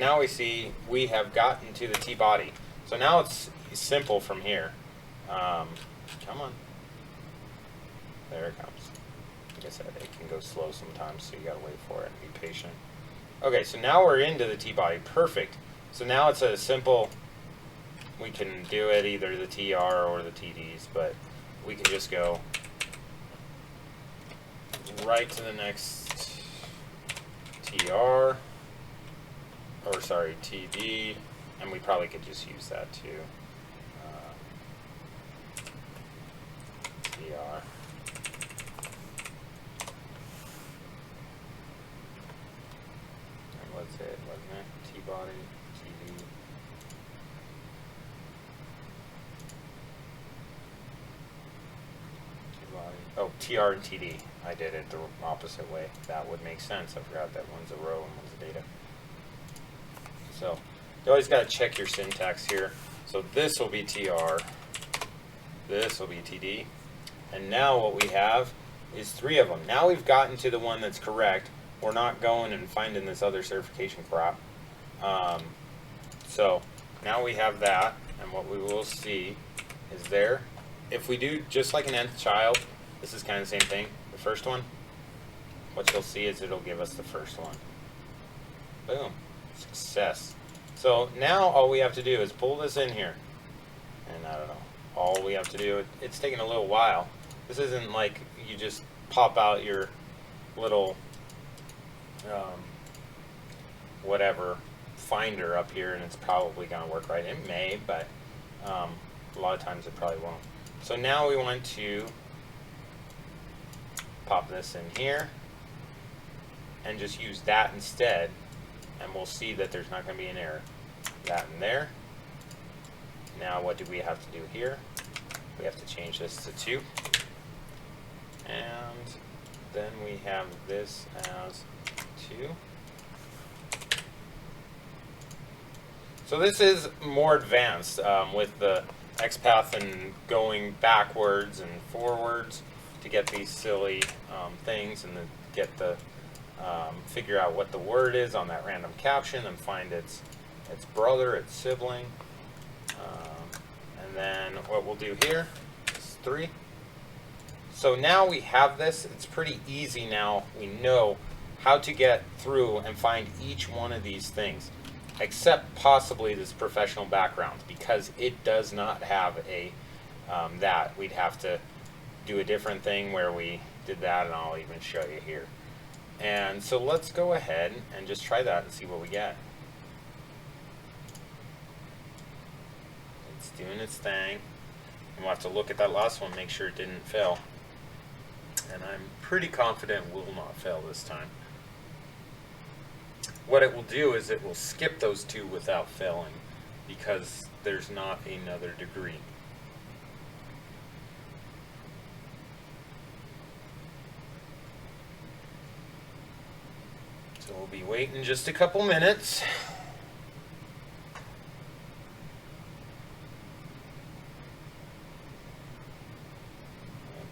[SPEAKER 1] now we see we have gotten to the T body. So now it's simple from here. Come on. There it comes. Like I said, it can go slow sometimes, so you gotta wait for it and be patient. Okay, so now we're into the T body. Perfect. So now it's a simple, we can do it either the TR or the TDs, but we can just go right to the next TR, or sorry, TD, and we probably could just use that too. TR. And what's it, wasn't it? T-body, TD. T-body. Oh, TR and TD. I did it the opposite way. That would make sense. I forgot that one's a row and one's a data. So you always got to check your syntax here. So this will be TR. This will be TD. And now what we have is 3 of them. Now we've gotten to the one that's correct. We're not going and finding this other certification crap. So now we have that, and what we will see is there. If we do just like an nth child, this is kind of the same thing. The first one, what you'll see is it'll give us the first one. Boom. Success. So now all we have to do is pull this in here. And I don't know. All we have to do, it's taking a little while. This isn't like you just pop out your little whatever finder up here and it's probably going to work right. It may, but a lot of times it probably won't. So now we want to pop this in here and just use that instead, and we'll see that there's not going to be an error. That in there. Now what do we have to do here? We have to change this to 2. And then we have this as 2. So this is more advanced with the XPath and going backwards and forwards to get these silly things and then get the figure out what the word is on that random caption and find its brother, its sibling. And then what we'll do here is 3. So now we have this. It's pretty easy now. We know how to get through and find each one of these things, except possibly this professional background, because it does not have a that. We'd have to do a different thing where we did that, and I'll even show you here. And so let's go ahead and just try that and see what we get. It's doing its thing. And we'll have to look at that last one, make sure it didn't fail. And I'm pretty confident it will not fail this time. What it will do is it will skip those 2 without failing because there's not another degree. So we'll be waiting just a couple minutes.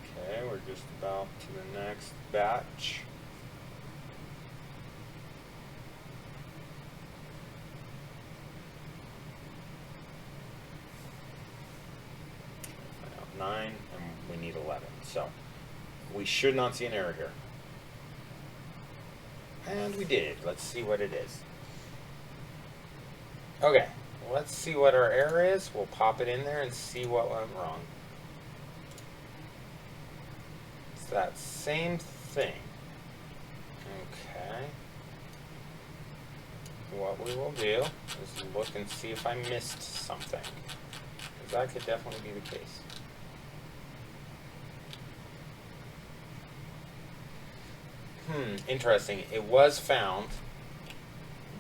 [SPEAKER 1] Okay, we're just about to the next batch. Find out 9, and we need 11. So we should not see an error here. And we did. Let's see what it is. Okay, let's see what our error is. We'll pop it in there and see what went wrong. It's that same thing. Okay. What we will do is look and see if I missed something, because that could definitely be the case. Interesting. It was found,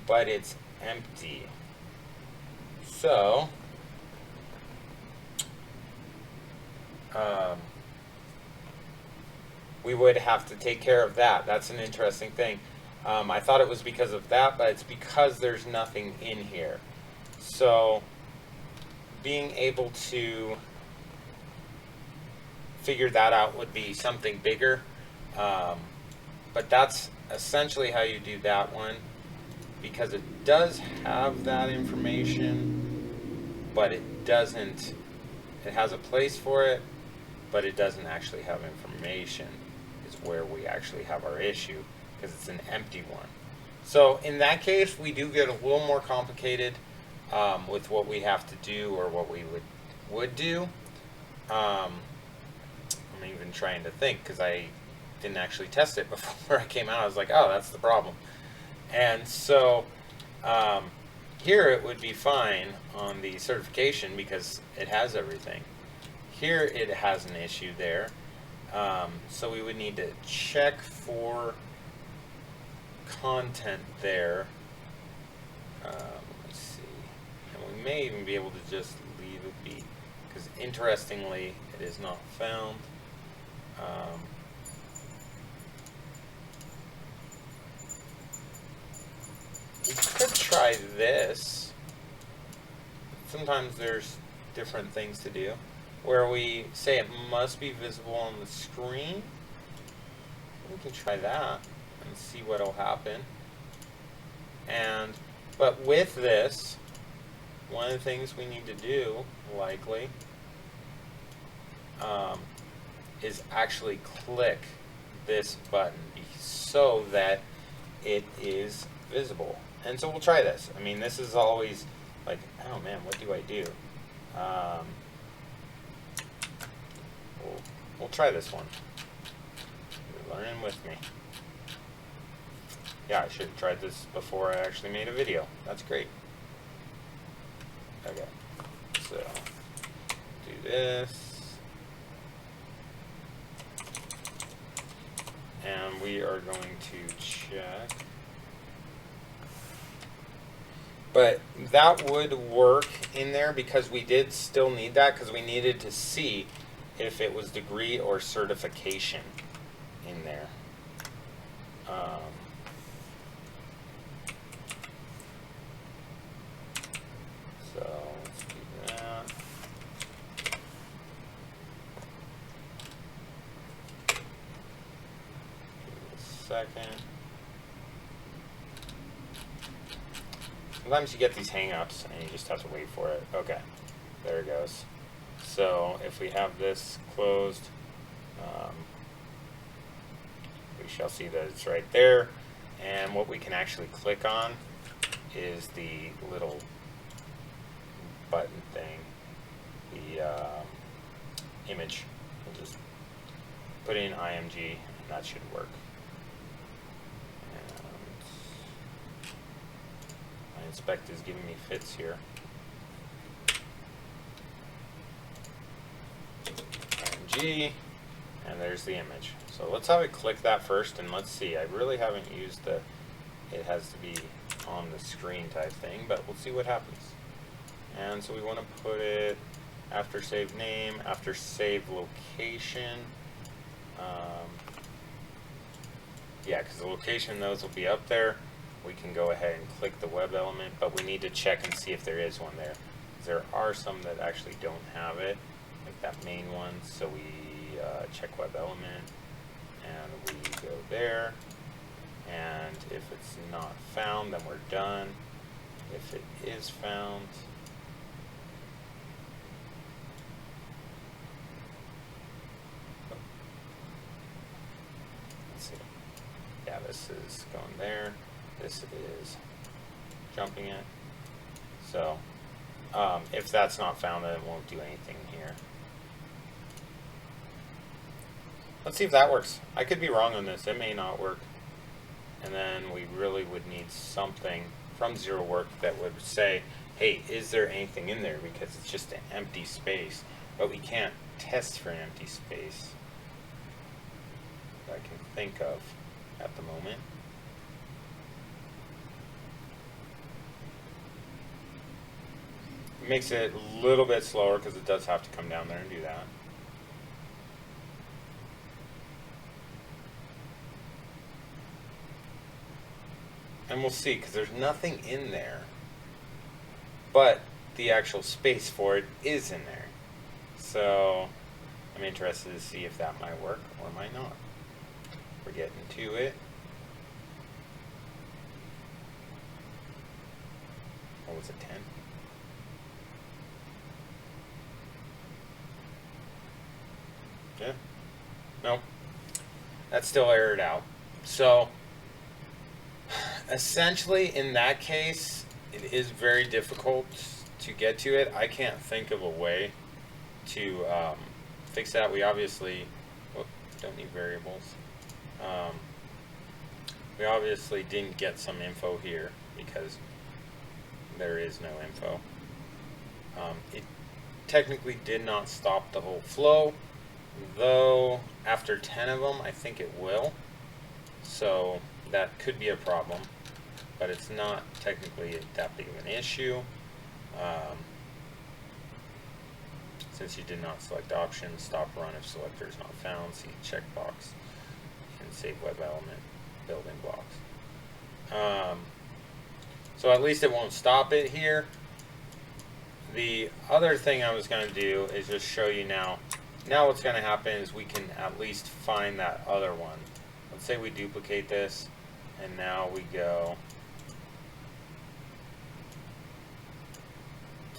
[SPEAKER 1] but it's empty. So, we would have to take care of that. That's an interesting thing. I thought it was because of that, but it's because there's nothing in here. So, being able to figure that out would be something bigger. But that's essentially how you do that one. because it does have that information, but it doesn't, it has a place for it, but it doesn't actually have information, is where we actually have our issue, because it's an empty one. So in that case, we do get a little more complicated with what we have to do, or what we would do. I'm even trying to think, because I didn't actually test it before I came out. I was like, oh, that's the problem. And so here it would be fine on the certification because it has everything. Here it has an issue there. So we would need to check for content there. Let's see. And we may even be able to just leave it be, because interestingly, it is not found. We could try this. Sometimes there's different things to do, where we say it must be visible on the screen. We can try that and see what'll happen. But with this, one of the things we need to do, likely, is actually click this button so that it is visible. And so we'll try this. I mean, this is always like, oh man, what do I do? We'll try this one. You're learning with me. Yeah, I should have tried this before I actually made a video. That's great. Okay, so do this. And we are going to check. But that would work in there because we did still need that, because we needed to see if it was degree or certification in there. So let's do that. Give it a second. Sometimes you get these hang-ups and you just have to wait for it. Okay, there it goes. So if we have this closed, we shall see that it's right there. And what we can actually click on is the little button thing, the image. We'll just put in IMG and that should work. Inspect is giving me fits here. IMG, and there's the image. So let's have it click that first, and let's see. I really haven't used the, it has to be on the screen type thing, but we'll see what happens. And so we want to put it after save name, after save location. Yeah, because the location, those will be up there. We can go ahead and click the web element, but we need to check and see if there is one there. There are some that actually don't have it, like that main one. So we check web element, and we go there. And if it's not found, then we're done. If it is found, let's see. Yeah, this is going there. This is jumping it. So if that's not found, then it won't do anything here. Let's see if that works. I could be wrong on this. It may not work. And then we really would need something from ZeroWork that would say, hey, is there anything in there? Because it's just an empty space. But we can't test for an empty space that I can think of at the moment. It makes it a little bit slower because it does have to come down there and do that. And we'll see, because there's nothing in there, but the actual space for it is in there. So I'm interested to see if that might work or might not. We're getting to it. was it 10? Yeah. Nope. That's still errored out. So essentially, in that case, it is very difficult to get to it. I can't think of a way to fix that. We obviously don't need variables. We obviously didn't get some info here because there is no info. It technically did not stop the whole flow, though after 10 of them I think it will. So that could be a problem, but it's not technically that big of an issue. Since you did not select options, stop run if selector is not found, see checkbox, and save web element building blocks. So at least it won't stop it here. The other thing I was going to do is just show you now. Now what's going to happen is we can at least find that other one. Let's say we duplicate this, and now we go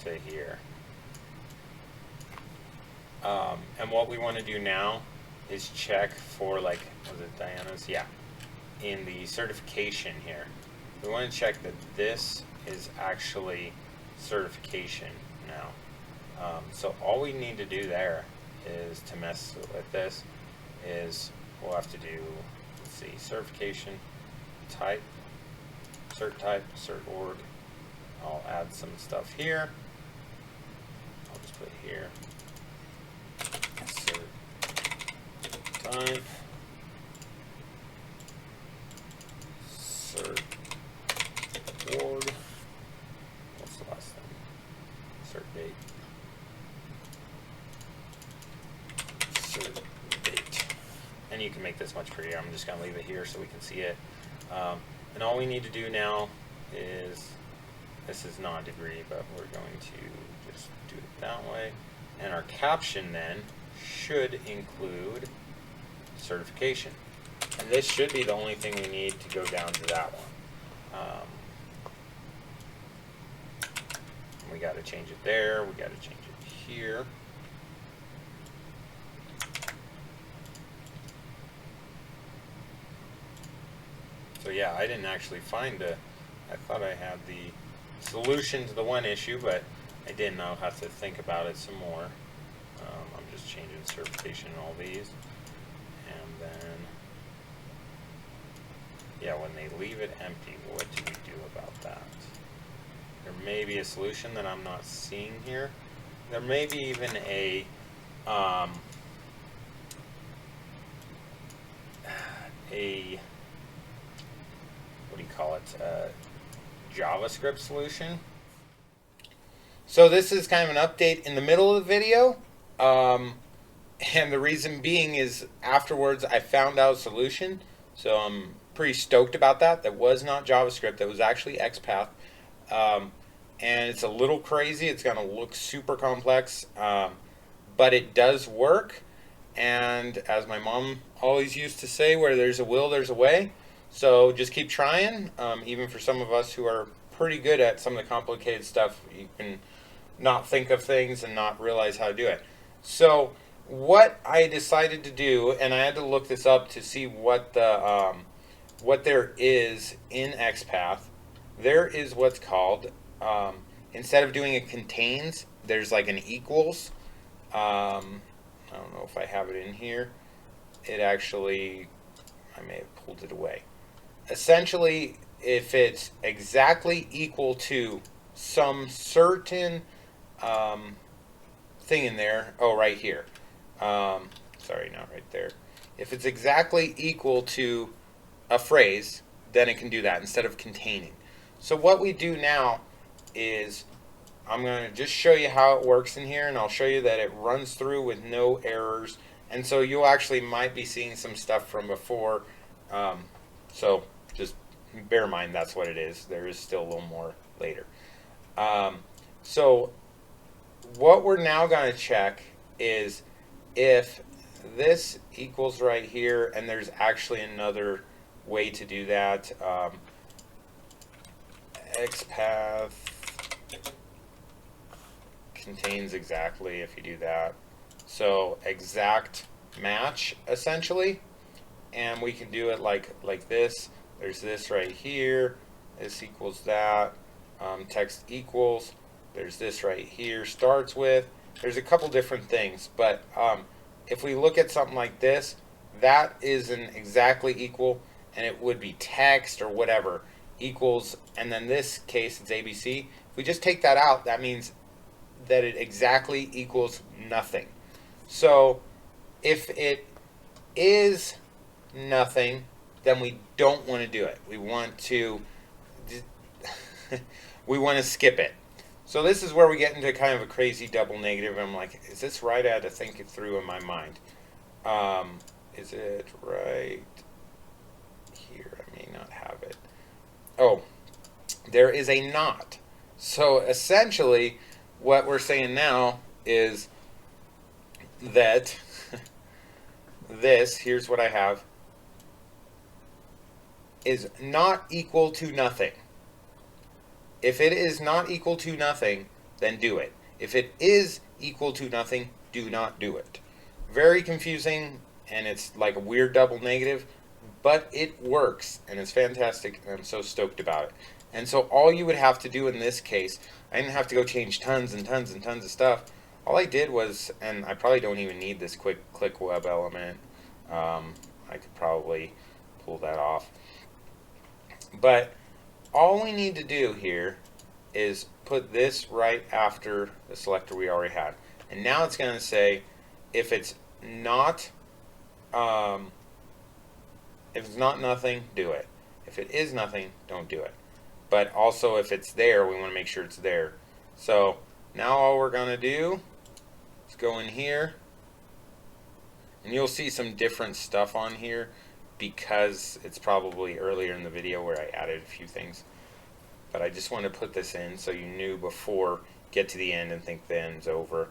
[SPEAKER 1] to here. And what we want to do now is check for, like, was it Diana's? Yeah. In the certification here, we want to check that this is actually certification now. So all we need to do there is to mess with this is we'll have to do, let's see, certification type, cert org. I'll add some stuff here. I'll just put here cert type, cert org. What's the last thing? Cert date. Cert date. And you can make this much prettier. I'm just going to leave it here so we can see it. And all we need to do now is, this is not a degree, but we're going to just do it that way. And our caption then should include certification. And this should be the only thing we need to go down to that one. We got to change it there. We got to change it here. So yeah, I didn't actually find I thought I had the solution to the one issue, but I didn't. I'll have to think about it some more. I'm just changing certification in all these. And then, yeah, when they leave it empty, what do we do about that? There may be a solution that I'm not seeing here. There may be even a what do you call it? JavaScript solution. So this is kind of an update in the middle of the video. And the reason being is afterwards I found out a solution. So I'm pretty stoked about that. That was not JavaScript. That was actually XPath. And it's a little crazy. It's going to look super complex. But it does work. And as my mom always used to say, where there's a will, there's a way. So just keep trying. Even for some of us who are pretty good at some of the complicated stuff, you can not think of things and not realize how to do it. So what I decided to do, and I had to look this up to see what the what there is in XPath. There is what's called, instead of doing a contains, there's like an equals. I don't know if I have it in here. It actually, I may have pulled it away. Essentially, if it's exactly equal to some certain thing in there, oh, right here. Sorry, not right there. If it's exactly equal to a phrase, then it can do that instead of containing. So what we do now is I'm going to just show you how it works in here, and I'll show you that it runs through with no errors. And so you actually might be seeing some stuff from before. So just bear in mind that's what it is. There is still a little more later. So what we're now going to check is if this equals right here, and there's actually another way to do that. XPath contains exactly if you do that. So exact match essentially, and we can do it like this. There's this right here. This equals that. Text equals. There's this right here. Starts with. There's a couple different things, but if we look at something like this, that is an exactly equal, and it would be text or whatever equals, and then this case it's ABC. If we just take that out, that means that it exactly equals nothing. So if it is nothing, then we don't want to do it. We want to we want to skip it. So this is where we get into kind of a crazy double negative. I'm like, is this right? I had to think it through in my mind. Is it right here? I may not have it. Oh, there is a not. So essentially, what we're saying now is that this, here's what I have, is not equal to nothing. If it is not equal to nothing, then do it. If it is equal to nothing, do not do it. Very confusing, and it's like a weird double negative, but it works, and it's fantastic, and I'm so stoked about it. And so all you would have to do in this case, I didn't have to go change tons and tons and tons of stuff. All I did was, and I probably don't even need this quick click web element. I could probably pull that off. But all we need to do here is put this right after the selector we already had. And now it's going to say if it's not nothing, do it. If it is nothing, don't do it. But also if it's there, we want to make sure it's there. So now all we're going to do is go in here, and you'll see some different stuff on here because it's probably earlier in the video where I added a few things. But I just want to put this in so you knew before get to the end and think the end's over,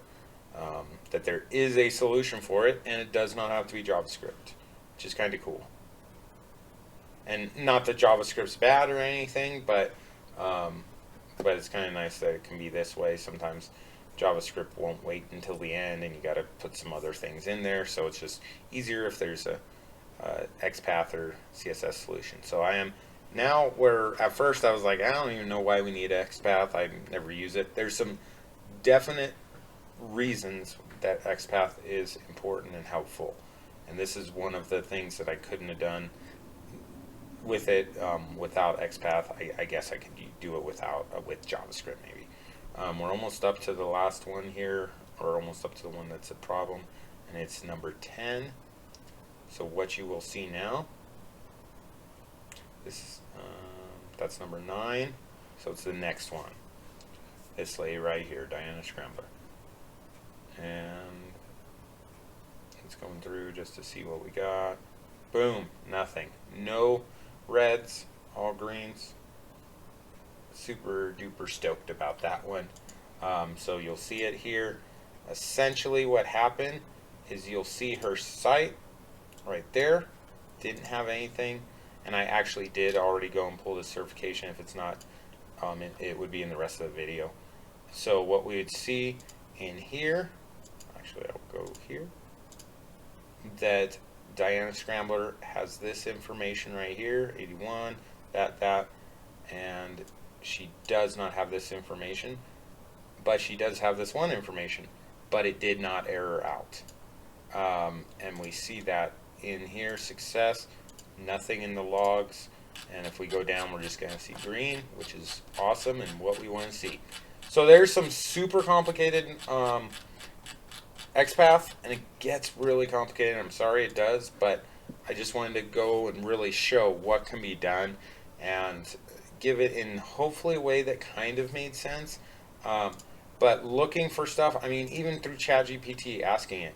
[SPEAKER 1] that there is a solution for it, and it does not have to be JavaScript, which is kind of cool. And not that JavaScript's bad or anything, but it's kind of nice that it can be this way. Sometimes JavaScript won't wait until the end, and you got to put some other things in there, so it's just easier if there's a XPath or CSS solution. So I am now where at first I was like, I don't even know why we need XPath. I never use it. There's some definite reasons that XPath is important and helpful, and this is one of the things that I couldn't have done with it without XPath. I guess I could do it with JavaScript maybe. We're almost up to the last one here, or almost up to the one that's a problem, and it's number 10. So what you will see now, this that's number 9. So it's the next one. This lady right here, Diana Scrambler, and it's going through just to see what we got. Boom, nothing. No reds, all greens. Super duper stoked about that one. So you'll see it here. Essentially what happened is you'll see her site right there. Didn't have anything, and I actually did already go and pull the certification. If it's not, it would be in the rest of the video. So what we would see in here, actually I'll go here, that Diana Scrambler has this information right here, 81, that, and she does not have this information, but she does have this one information, but it did not error out. And we see that in here, success, nothing in the logs, and if we go down, we're just going to see green, which is awesome and what we want to see. So there's some super complicated XPath, and it gets really complicated. I'm sorry it does, but I just wanted to go and really show what can be done and give it in hopefully a way that kind of made sense. But looking for stuff, I mean, even through ChatGPT, asking it,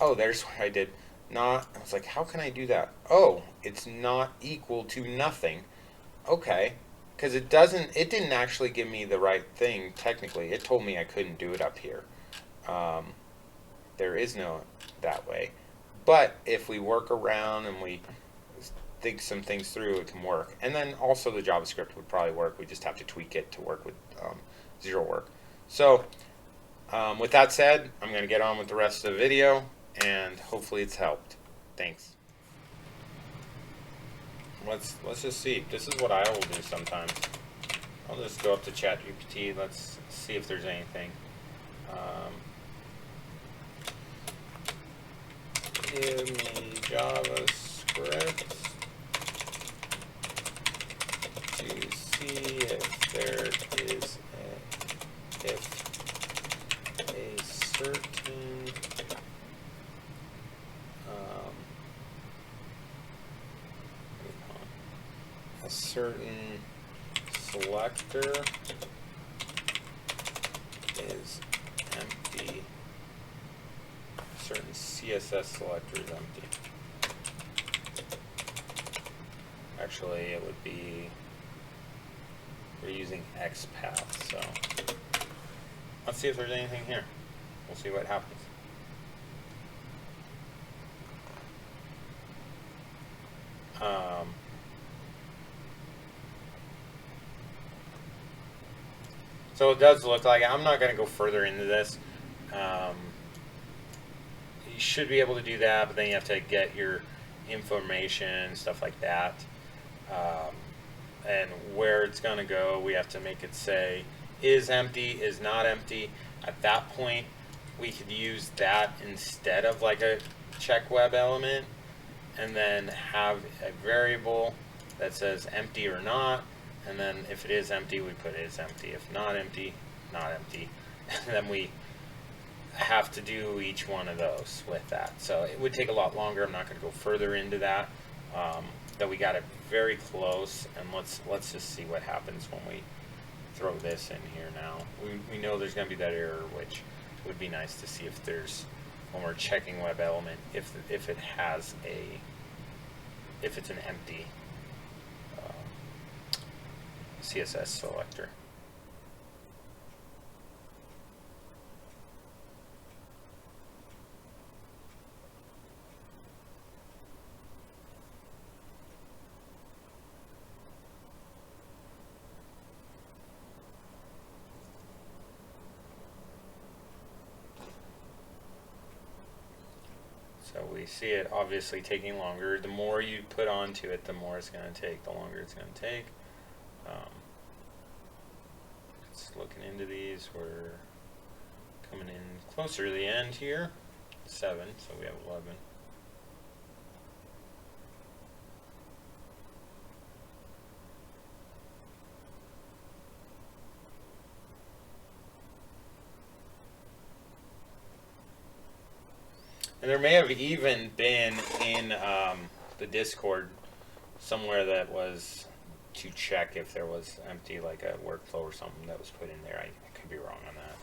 [SPEAKER 1] oh, there's what I did. I was like, how can I do that? Oh, it's not equal to nothing. Okay, because it didn't actually give me the right thing technically. It told me I couldn't do it up here. There is no that way. But if we work around and we think some things through, it can work. And then also the JavaScript would probably work. We just have to tweak it to work with ZeroWork. So with that said, I'm going to get on with the rest of the video, and hopefully it's helped. Thanks. Let's just see. This is what I will do sometimes. I'll just go up to ChatGPT. Let's see if there's anything. Give me JavaScript to see if there is a certain selector is empty. Certain CSS selector is empty. Actually, it would be, we're using XPath, so let's see if there's anything here. We'll see what happens. So it does look like, I'm not going to go further into this. You should be able to do that, but then you have to get your information, stuff like that. And where it's going to go, we have to make it say is empty, is not empty. At that point, we could use that instead of like a check web element, and then have a variable that says empty or not. And then if it is empty, we put is empty. If not empty, not empty. And then we have to do each one of those with that. So it would take a lot longer. I'm not going to go further into that. But we got it very close, and let's just see what happens when we throw this in here now. We know there's going to be that error, which would be nice to see if there's, when we're checking web element, if it has if it's an empty CSS selector. So we see it obviously taking longer. The more you put onto it, the more it's going to take, the longer it's going to take. Just looking into these, we're coming in closer to the end here. 7, so we have 11. And there may have even been in the Discord somewhere that was to check if there was empty, like a workflow or something that was put in there. I could be wrong on that.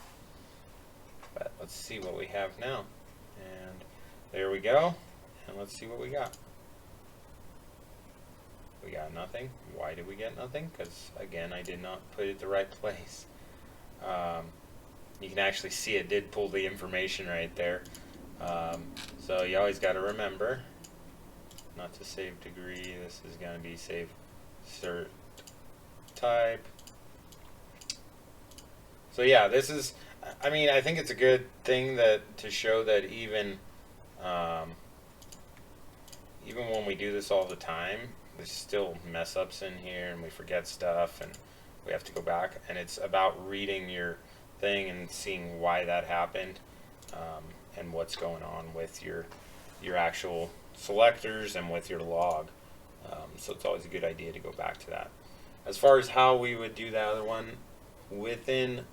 [SPEAKER 1] But let's see what we have now. And there we go. And let's see what we got. We got nothing. Why did we get nothing? Because, again, I did not put it the right place. You can actually see it did pull the information right there. So you always got to remember not to save degree. This is going to be save cert type. So yeah, this is, I mean, I think it's a good thing that to show that even when we do this all the time, there's still mess ups in here, and we forget stuff, and we have to go back. And it's about reading your thing and seeing why that happened, and what's going on with your actual selectors and with your log. So it's always a good idea to go back to that. As far as how we would do the other one within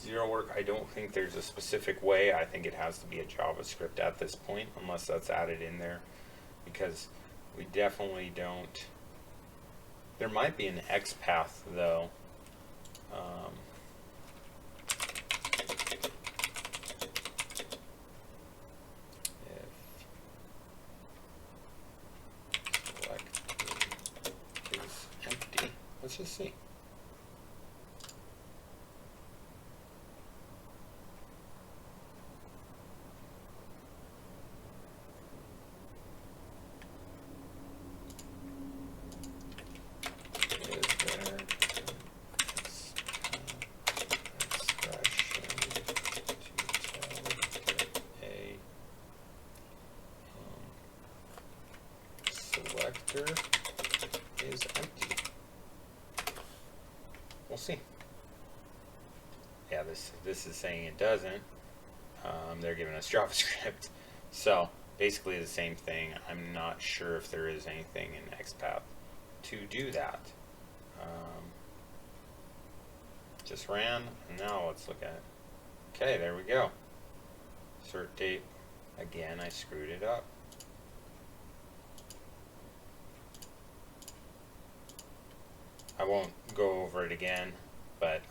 [SPEAKER 1] ZeroWork, I don't think there's a specific way. I think it has to be a JavaScript at this point, unless that's added in there, because we definitely don't. There might be an XPath though. Let's just see. selector is empty. We'll see. Yeah, this is saying it doesn't. They're giving us JavaScript. So basically the same thing. I'm not sure if there is anything in XPath to do that. Just ran, and now let's look at it. Okay, there we go. Insert date. Again, I screwed it up. I won't go over it again, but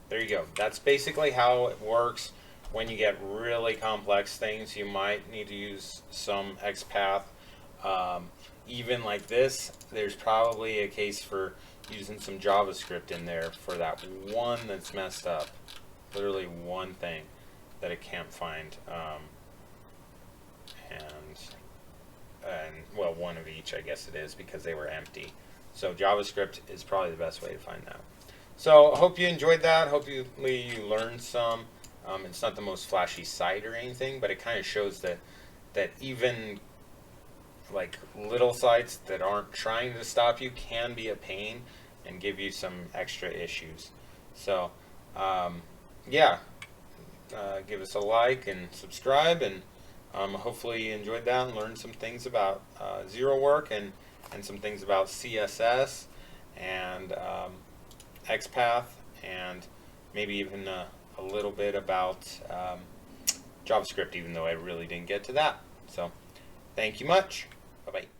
[SPEAKER 1] there you go. That's basically how it works. When you get really complex things, you might need to use some XPath. Even like this, there's probably a case for using some JavaScript in there for that one that's messed up. Literally one thing that it can't find. And well, one of each, I guess it is, because they were empty. So JavaScript is probably the best way to find that. So I hope you enjoyed that. Hopefully you learned some. It's not the most flashy site or anything, but it kind of shows that even like little sites that aren't trying to stop you can be a pain and give you some extra issues. So yeah, give us a like and subscribe, and hopefully you enjoyed that and learned some things about ZeroWork and some things about CSS and XPath, and maybe even a little bit about JavaScript, even though I really didn't get to that. So thank you much. Bye-bye.